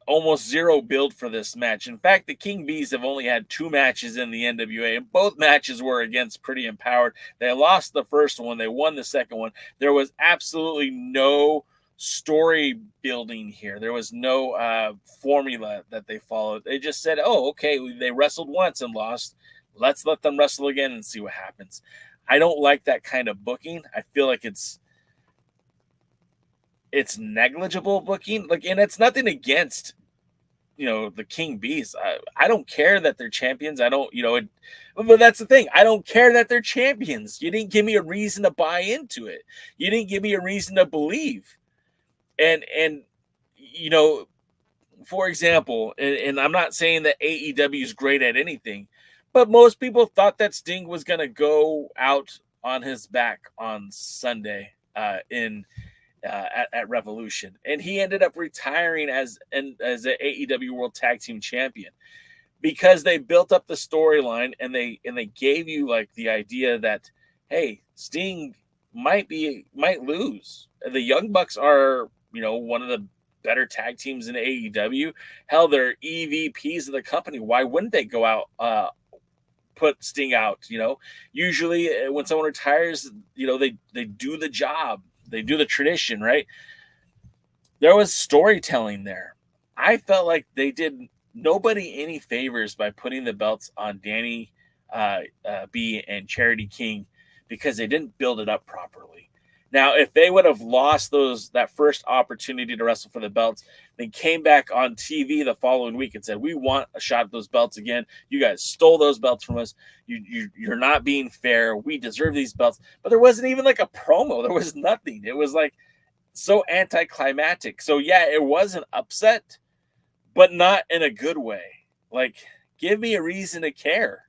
almost zero build for this match. In fact, the King Bees have only had 2 matches in the NWA, and both matches were against Pretty Empowered. They lost the first one. They won the second one. There was absolutely no story building here. There was no formula that they followed. They just said, oh, okay, they wrestled once and lost. Let's let them wrestle again and see what happens. I don't like that kind of booking. I feel like it's negligible booking. And it's nothing against, the King Bees. I don't care that they're champions. I don't, but that's the thing. I don't care that they're champions. You didn't give me a reason to buy into it. You didn't give me a reason to believe. And for example, and I'm not saying that AEW is great at anything, but most people thought that Sting was going to go out on his back on Sunday at Revolution, and he ended up retiring as an AEW World Tag Team Champion because they built up the storyline and they gave you like the idea that, hey, Sting might lose. The Young Bucks are one of the better tag teams in AEW. Hell, they're EVPs of the company. Why wouldn't they go out? Put Sting out, usually when someone retires, they do the job, they do the tradition, right? There was storytelling there. I felt like they did nobody any favors by putting the belts on Danny B and Charity King because they didn't build it up properly. Now, if they would have lost that first opportunity to wrestle for the belts, then came back on TV the following week and said, we want a shot at those belts again. You guys stole those belts from us. You're not being fair. We deserve these belts. But there wasn't even like a promo. There was nothing. It was like so anticlimactic. So, yeah, it was an upset, but not in a good way. Like, give me a reason to care.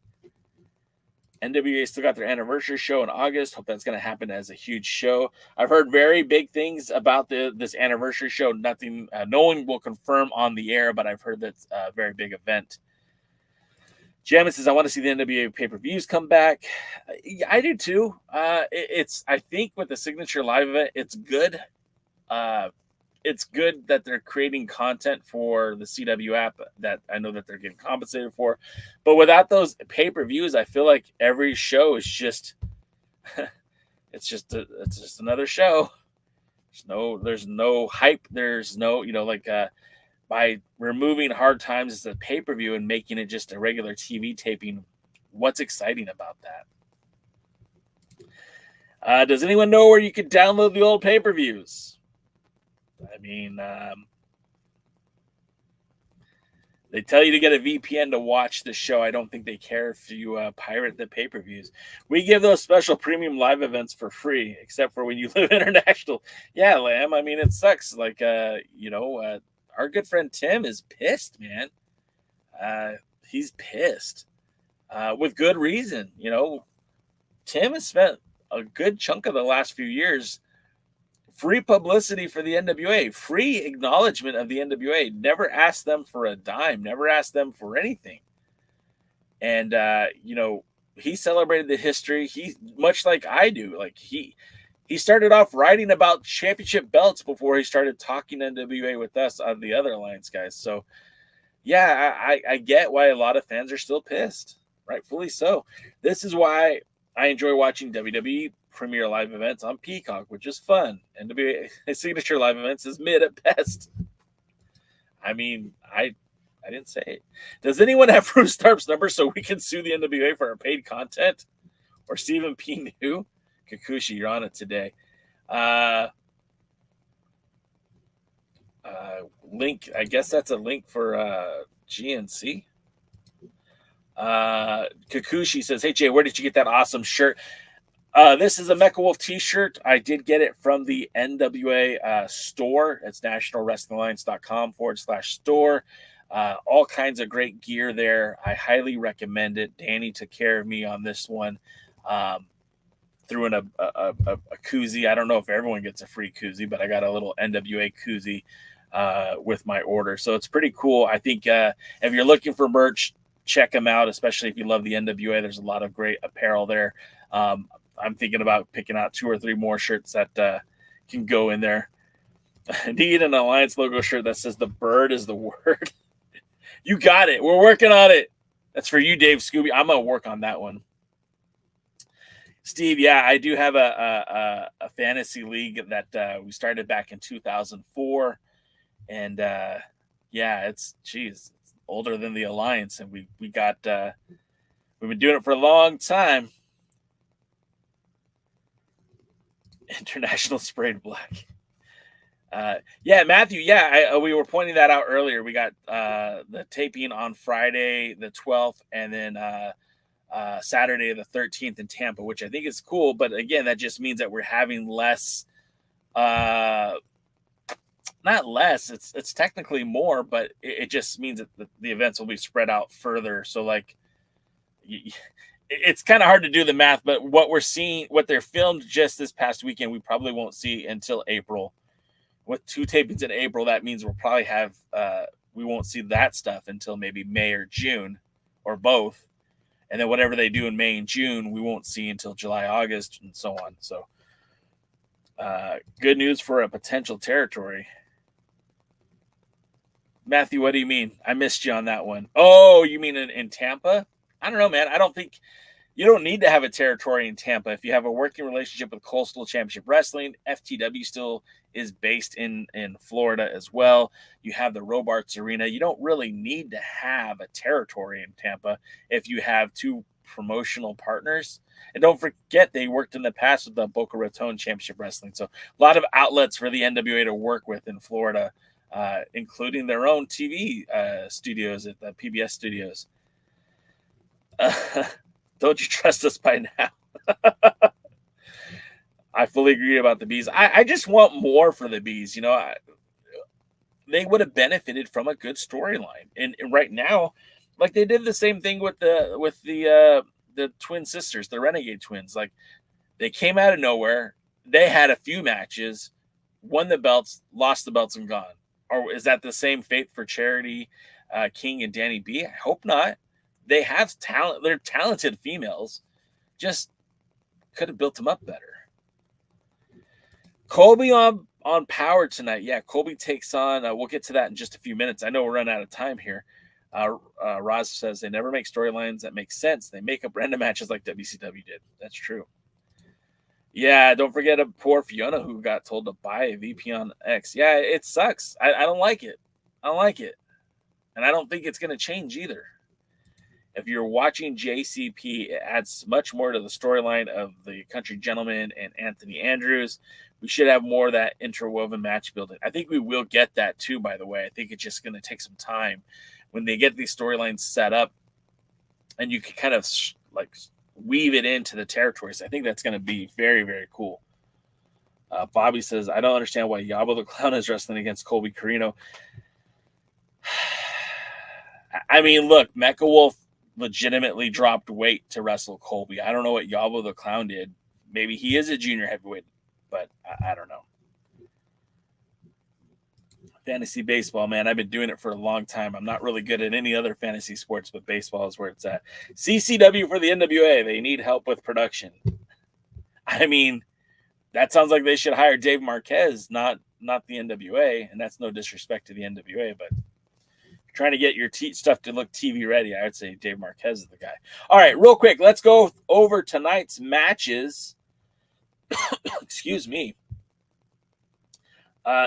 NWA still got their anniversary show in August. Hope that's going to happen as a huge show. I've heard very big things about this anniversary show. Nothing, no one will confirm on the air, but I've heard that's a very big event. Jamin says, I want to see the NWA pay-per-views come back. I do too. I think with the Signature Live event, it's good. It's good that they're creating content for the CW app that I know that they're getting compensated for. But without those pay-per-views, I feel like every show is just it's just another show. There's no hype. There's no, by removing Hard Times as a pay-per-view and making it just a regular TV taping. What's exciting about that? Does anyone know where you could download the old pay-per-views? I mean, they tell you to get a VPN to watch the show. I don't think they care if you pirate the pay-per-views. We give those special premium live events for free, except for when you live international. Yeah, Lamb. I mean, it sucks. Like, our good friend Tim is pissed, man. He's pissed with good reason. Tim has spent a good chunk of the last few years free publicity for the NWA, free acknowledgement of the NWA, never asked them for a dime, never asked them for anything. And, he celebrated the history. He, much like I do, like he started off writing about championship belts before he started talking NWA with us on the other Alliance guys. So yeah, I get why a lot of fans are still pissed, rightfully so. This is why I enjoy watching WWE Premier live events on Peacock, which is fun. NWA Signature live events is mid at best. I mean, I didn't say it. Does anyone have Bruce Tharp's number so we can sue the NWA for our paid content? Or Stephen P. New? Kikuchi, you're on it today. Link, I guess that's a link for GNC. Kikuchi says, hey Jay, where did you get that awesome shirt? This is a Mecha Wolf t-shirt. I did get it from the NWA store. It's nationalwrestlingalliance.com/store. All kinds of great gear there. I highly recommend it. Danny took care of me on this one. Threw in a koozie. I don't know if everyone gets a free koozie, but I got a little NWA koozie with my order. So it's pretty cool. I think if you're looking for merch, check them out, especially if you love the NWA. There's a lot of great apparel there. I'm thinking about picking out 2 or 3 more shirts that can go in there. I need an Alliance logo shirt that says the bird is the word. You got it. We're working on it. That's for you, Dave Scooby. I'm going to work on that one. Steve, yeah, I do have a fantasy league that we started back in 2004. And it's older than the Alliance. And we've been doing it for a long time. International Sprayed Black. Matthew. We were pointing that out earlier. We got the taping on Friday the 12th, and then Saturday the 13th in Tampa, which I think is cool. But again, that just means that we're having less. Not less. It's technically more, but it just means that the events will be spread out further. So like. It's kind of hard to do the math, but what we're seeing, what they're filmed just this past weekend, we probably won't see until April. With 2 tapings in April, that means we'll probably have, we won't see that stuff until maybe May or June or both. And then whatever they do in May and June, we won't see until July, August, and so on. So good news for a potential territory. Matthew, what do you mean? I missed you on that one. Oh, you mean in Tampa? I don't know, man. I don't think you don't need to have a territory in Tampa. If you have a working relationship with Coastal Championship Wrestling, FTW still is based in Florida as well. You have the Robarts Arena. You don't really need to have a territory in Tampa if you have 2 promotional partners. And don't forget, they worked in the past with the Boca Raton Championship Wrestling. So a lot of outlets for the NWA to work with in Florida, including their own TV studios at the PBS studios. Don't you trust us by now? I fully agree about the Bees. I just want more for the Bees. They would have benefited from a good storyline. And right now, like they did the same thing with the twin sisters, the Renegade Twins. Like they came out of nowhere. They had a few matches, won the belts, lost the belts, and gone. Or is that the same fate for Charity King and Danny B? I hope not. They have talent. They're talented females. Just could have built them up better. Colby on Power tonight. Yeah, Colby takes on. We'll get to that in just a few minutes. I know we're running out of time here. Roz says they never make storylines that make sense. They make up random matches like WCW did. That's true. Yeah, don't forget poor Fiona who got told to buy a VP on X. Yeah, it sucks. I don't like it. I don't like it. And I don't think it's going to change either. If you're watching JCP, it adds much more to the storyline of the Country Gentleman and Anthony Andrews. We should have more of that interwoven match building. I think we will get that too, by the way. I think it's just going to take some time when they get these storylines set up and you can kind of like weave it into the territories. I think that's going to be very, very cool. Bobby says, I don't understand why Yabo the Clown is wrestling against Colby Carino. I mean, look, Mecha Wolf legitimately dropped weight to wrestle Colby. I don't know what Yabo the Clown did. Maybe he is a junior heavyweight, but I don't know. Fantasy baseball, man. I've been doing it for a long time. I'm not really good at any other fantasy sports, but baseball is where it's at. CCW for the NWA. They need help with production. I mean, that sounds like they should hire Dave Marquez, not the NWA, and that's no disrespect to the NWA, but trying to get your stuff to look TV ready, I would say Dave Marquez is the guy. All right, real quick, let's go over tonight's matches. Excuse me.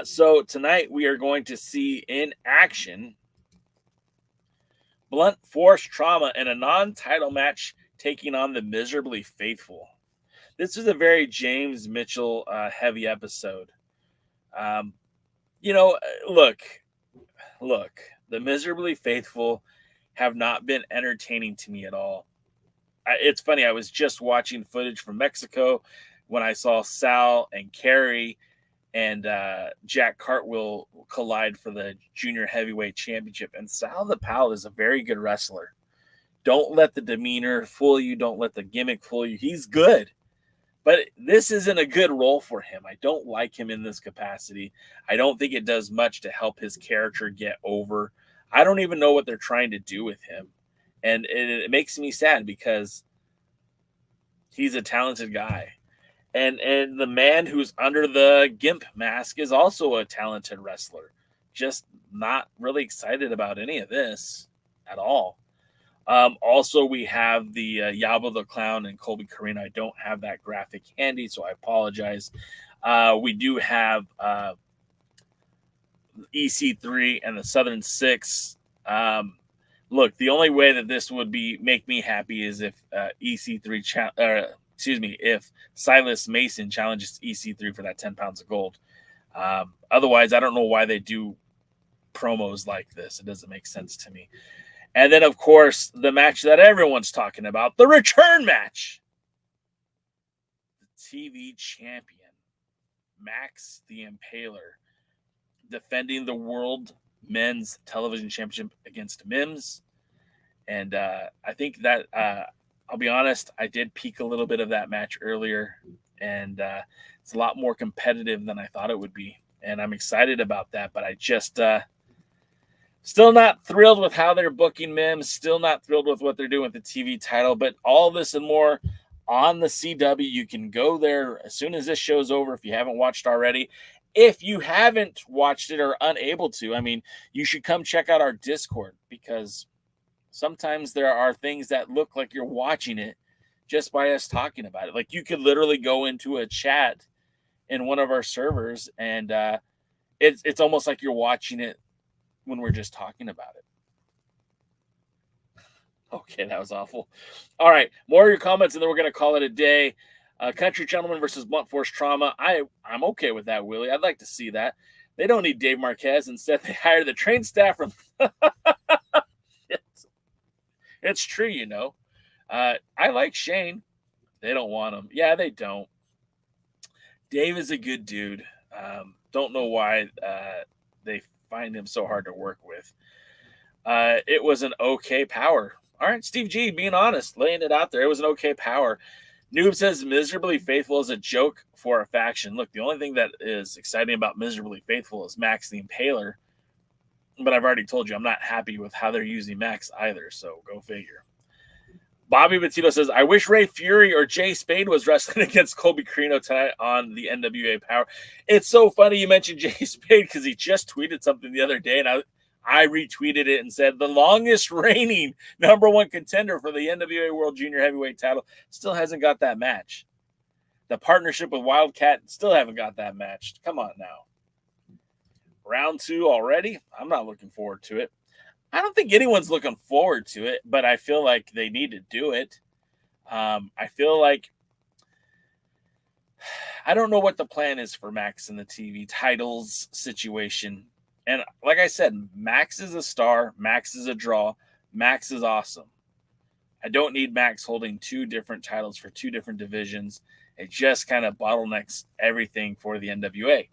So tonight we are going to see in action Blunt Force Trauma in a non-title match taking on the Miserably Faithful. This is a very James Mitchell heavy episode. Look, the Miserably Faithful have not been entertaining to me at all. It's funny, I was just watching footage from Mexico when I saw Sal and Carrie and Jack Cartwheel collide for the Junior Heavyweight Championship. And Sal the Pal is a very good wrestler. Don't let the demeanor fool you. Don't let the gimmick fool you. He's good. But this isn't a good role for him. I don't like him in this capacity. I don't think it does much to help his character get over. I don't even know what they're trying to do with him. And it makes me sad because he's a talented guy. And the man who's under the gimp mask is also a talented wrestler. Just not really excited about any of this at all. Also, we have the Yabo the Clown and Colby Carino. I don't have that graphic handy, so I apologize. We do have EC3 and the Southern Six. Look, the only way that this would make me happy is if if Silas Mason challenges EC3 for that 10 pounds of gold. Otherwise, I don't know why they do promos like this. It doesn't make sense to me. And then, of course, the match that everyone's talking about, the return match. The TV champion, Max the Impaler, defending the World Men's Television Championship against Mims. And I think that, I'll be honest, I did peek a little bit of that match earlier. And it's a lot more competitive than I thought it would be. And I'm excited about that. But I just... still not thrilled with how they're booking Mims. Still not thrilled with what they're doing with the TV title. But all this and more on the CW. You can go there as soon as this show's over if you haven't watched already. If you haven't watched it or unable to, I mean, you should come check out our Discord because sometimes there are things that look like you're watching it just by us talking about it. Like you could literally go into a chat in one of our servers and it's almost like you're watching it when we're just talking about it. Okay, that was awful. All right, more of your comments, and then we're going to call it a day. Country Gentleman versus Blunt Force Trauma. I'm okay with that, Willie. I'd like to see that. They don't need Dave Marquez. Instead, they hire the trained staff from... It's true, you know. I like Shane. They don't want him. Yeah, they don't. Dave is a good dude. Don't know why they find him so hard to work with. It was an okay power. All right, Steve G, being honest, laying it out there. It was an okay power. Noob says Miserably Faithful is a joke for a faction. Look, the only thing that is exciting about Miserably Faithful is Max the Impaler. But I've already told you I'm not happy with how they're using Max either, so go figure. Bobby Battito says, I wish Ray Fury or Jay Spade was wrestling against Colby Carino tonight on the NWA Power. It's so funny you mentioned Jay Spade because he just tweeted something the other day, and I retweeted it and said, the longest reigning #1 contender for the NWA World Junior Heavyweight title still hasn't got that match. The partnership with Wildcat still haven't got that match. Come on now. round 2 already. I'm not looking forward to it. I don't think anyone's looking forward to it, but I feel like they need to do it. I feel like I don't know what the plan is for Max in the TV titles situation. And like I said, Max is a star. Max is a draw. Max is awesome. I don't need Max holding 2 different titles for 2 different divisions. It just kind of bottlenecks everything for the NWA,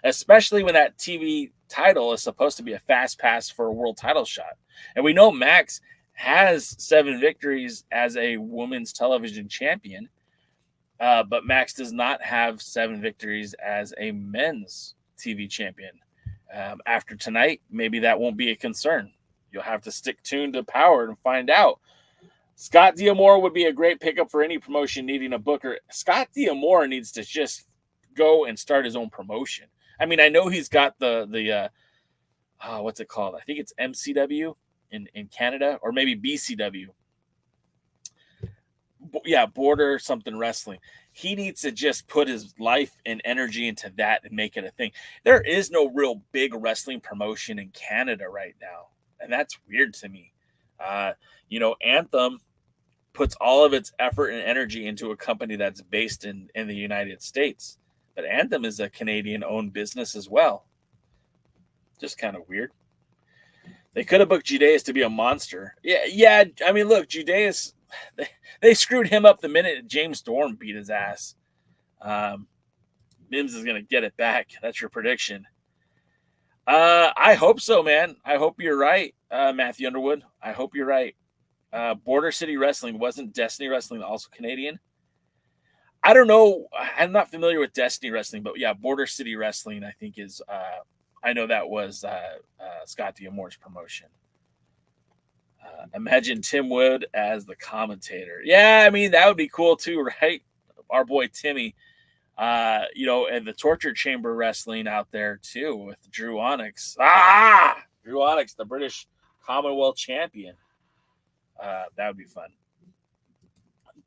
especially when that TV title is supposed to be a fast pass for a world title shot. And we know Max has 7 victories as a women's television champion, but Max does not have 7 victories as a men's TV champion. After tonight, maybe that won't be a concern. You'll have to stick tuned to Power and find out. Scott D'Amore would be a great pickup for any promotion needing a booker. Scott D'Amore needs to just go and start his own promotion. I mean, I know he's got the what's it called? I think it's MCW in Canada, or maybe BCW. Yeah, Border something wrestling. He needs to just put his life and energy into that and make it a thing. There is no real big wrestling promotion in Canada right now, and that's weird to me. Anthem puts all of its effort and energy into a company that's based in the United States. But Anthem is a Canadian-owned business as well. Just kind of weird. They could have booked Judeus to be a monster. Yeah. I mean, look, Judeus, they screwed him up the minute James Storm beat his ass. Mims is going to get it back. That's your prediction. I hope so, man. I hope you're right, Matthew Underwood. I hope you're right. Border City Wrestling, wasn't Destiny Wrestling also Canadian? I don't know. I'm not familiar with Destiny Wrestling, but yeah, Border City Wrestling, I think is, I know that was Scott D'Amore's promotion. Imagine Tim Wood as the commentator. Yeah, I mean, that would be cool too, right? Our boy Timmy, and the Torture Chamber Wrestling out there too with Drew Onyx. Drew Onyx, the British Commonwealth champion. That would be fun.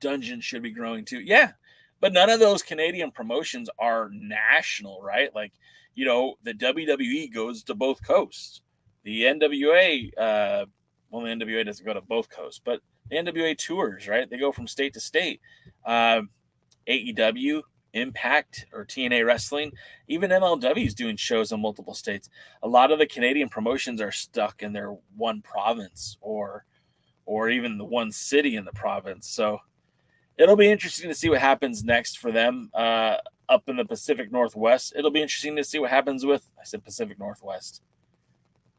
Dungeon should be growing too. Yeah, but none of those Canadian promotions are national, right? Like, the WWE goes to both coasts. The NWA, the NWA doesn't go to both coasts, but the NWA tours, right? They go from state to state. AEW, Impact, or TNA Wrestling, even MLW is doing shows in multiple states. A lot of the Canadian promotions are stuck in their one province or even the one city in the province. So it'll be interesting to see what happens next for them up in the Pacific Northwest. It'll be interesting to see what happens with, I said Pacific Northwest.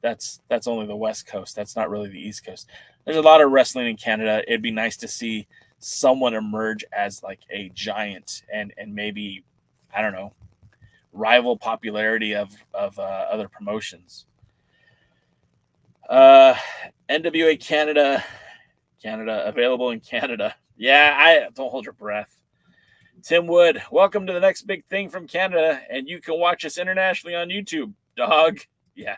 That's only the West Coast. That's not really the East Coast. There's a lot of wrestling in Canada. It'd be nice to see someone emerge as like a giant and maybe, I don't know, rival popularity of other promotions. NWA Canada available in Canada. Yeah, I don't hold your breath. Tim Wood, welcome to the next big thing from Canada, and you can watch us internationally on YouTube, dog. Yeah.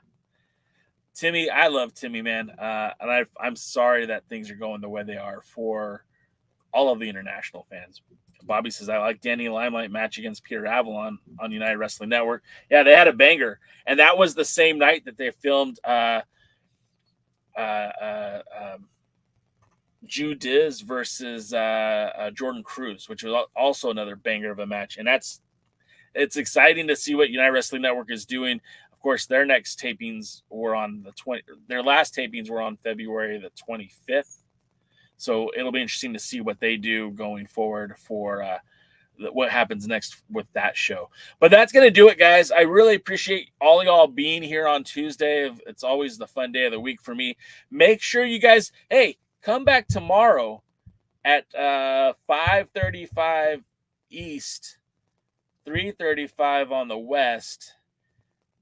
Timmy, I love Timmy, man. And I'm sorry that things are going the way they are for all of the international fans. Bobby says, I like Danny Limelight match against Peter Avalon on United Wrestling Network. Yeah, they had a banger. And that was the same night that they filmed Drew Diz versus Jordan Cruz, which was also another banger of a match. And it's exciting to see what United Wrestling Network is doing. Of course, their next tapings were on their last tapings were on February the 25th. So it'll be interesting to see what they do going forward for what happens next with that show. But that's going to do it, guys. I really appreciate all y'all being here on Tuesday. It's always the fun day of the week for me. Make sure you guys, come back tomorrow at 5:35 East, 3:35 on the West.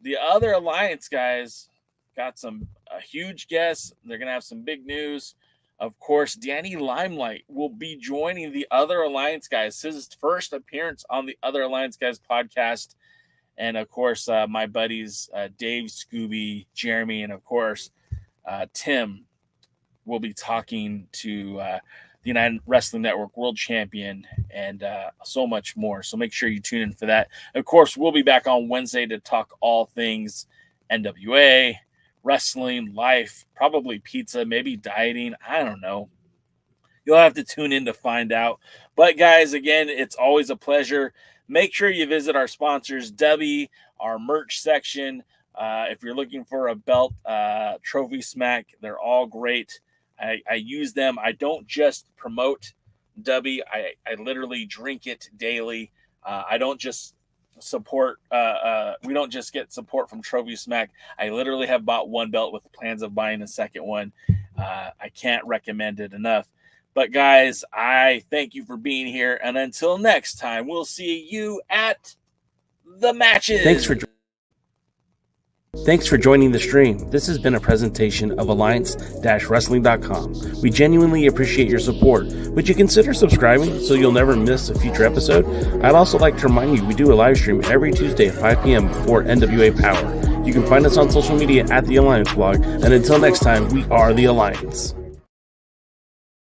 The other Alliance guys got a huge guest. They're going to have some big news. Of course, Danny Limelight will be joining the Other Alliance guys. His first appearance on the Other Alliance guys podcast. And, of course, my buddies Dave, Scooby, Jeremy, and, of course, Tim will be talking to the United Wrestling Network World Champion and so much more. So make sure you tune in for that. Of course, we'll be back on Wednesday to talk all things NWA, wrestling, life, probably pizza, maybe dieting. I don't know. You'll have to tune in to find out. But guys, again, it's always a pleasure. Make sure you visit our sponsors, Debbie, our merch section. If you're looking for a belt, Trophy Smack, they're all great. I use them. I don't just promote Debbie. I literally drink it daily. I don't just support. We don't just get support from Trophy Smack. I literally have bought one belt with plans of buying a second one. I can't recommend it enough. But guys, I thank you for being here. And until next time, we'll see you at the matches. Thanks for joining the stream. This has been a presentation of Alliance-Wrestling.com. We genuinely appreciate your support. Would you consider subscribing so you'll never miss a future episode? I'd also like to remind you we do a live stream every Tuesday at 5 p.m. before NWA Power. You can find us on social media at The Alliance Blog. And until next time, we are The Alliance.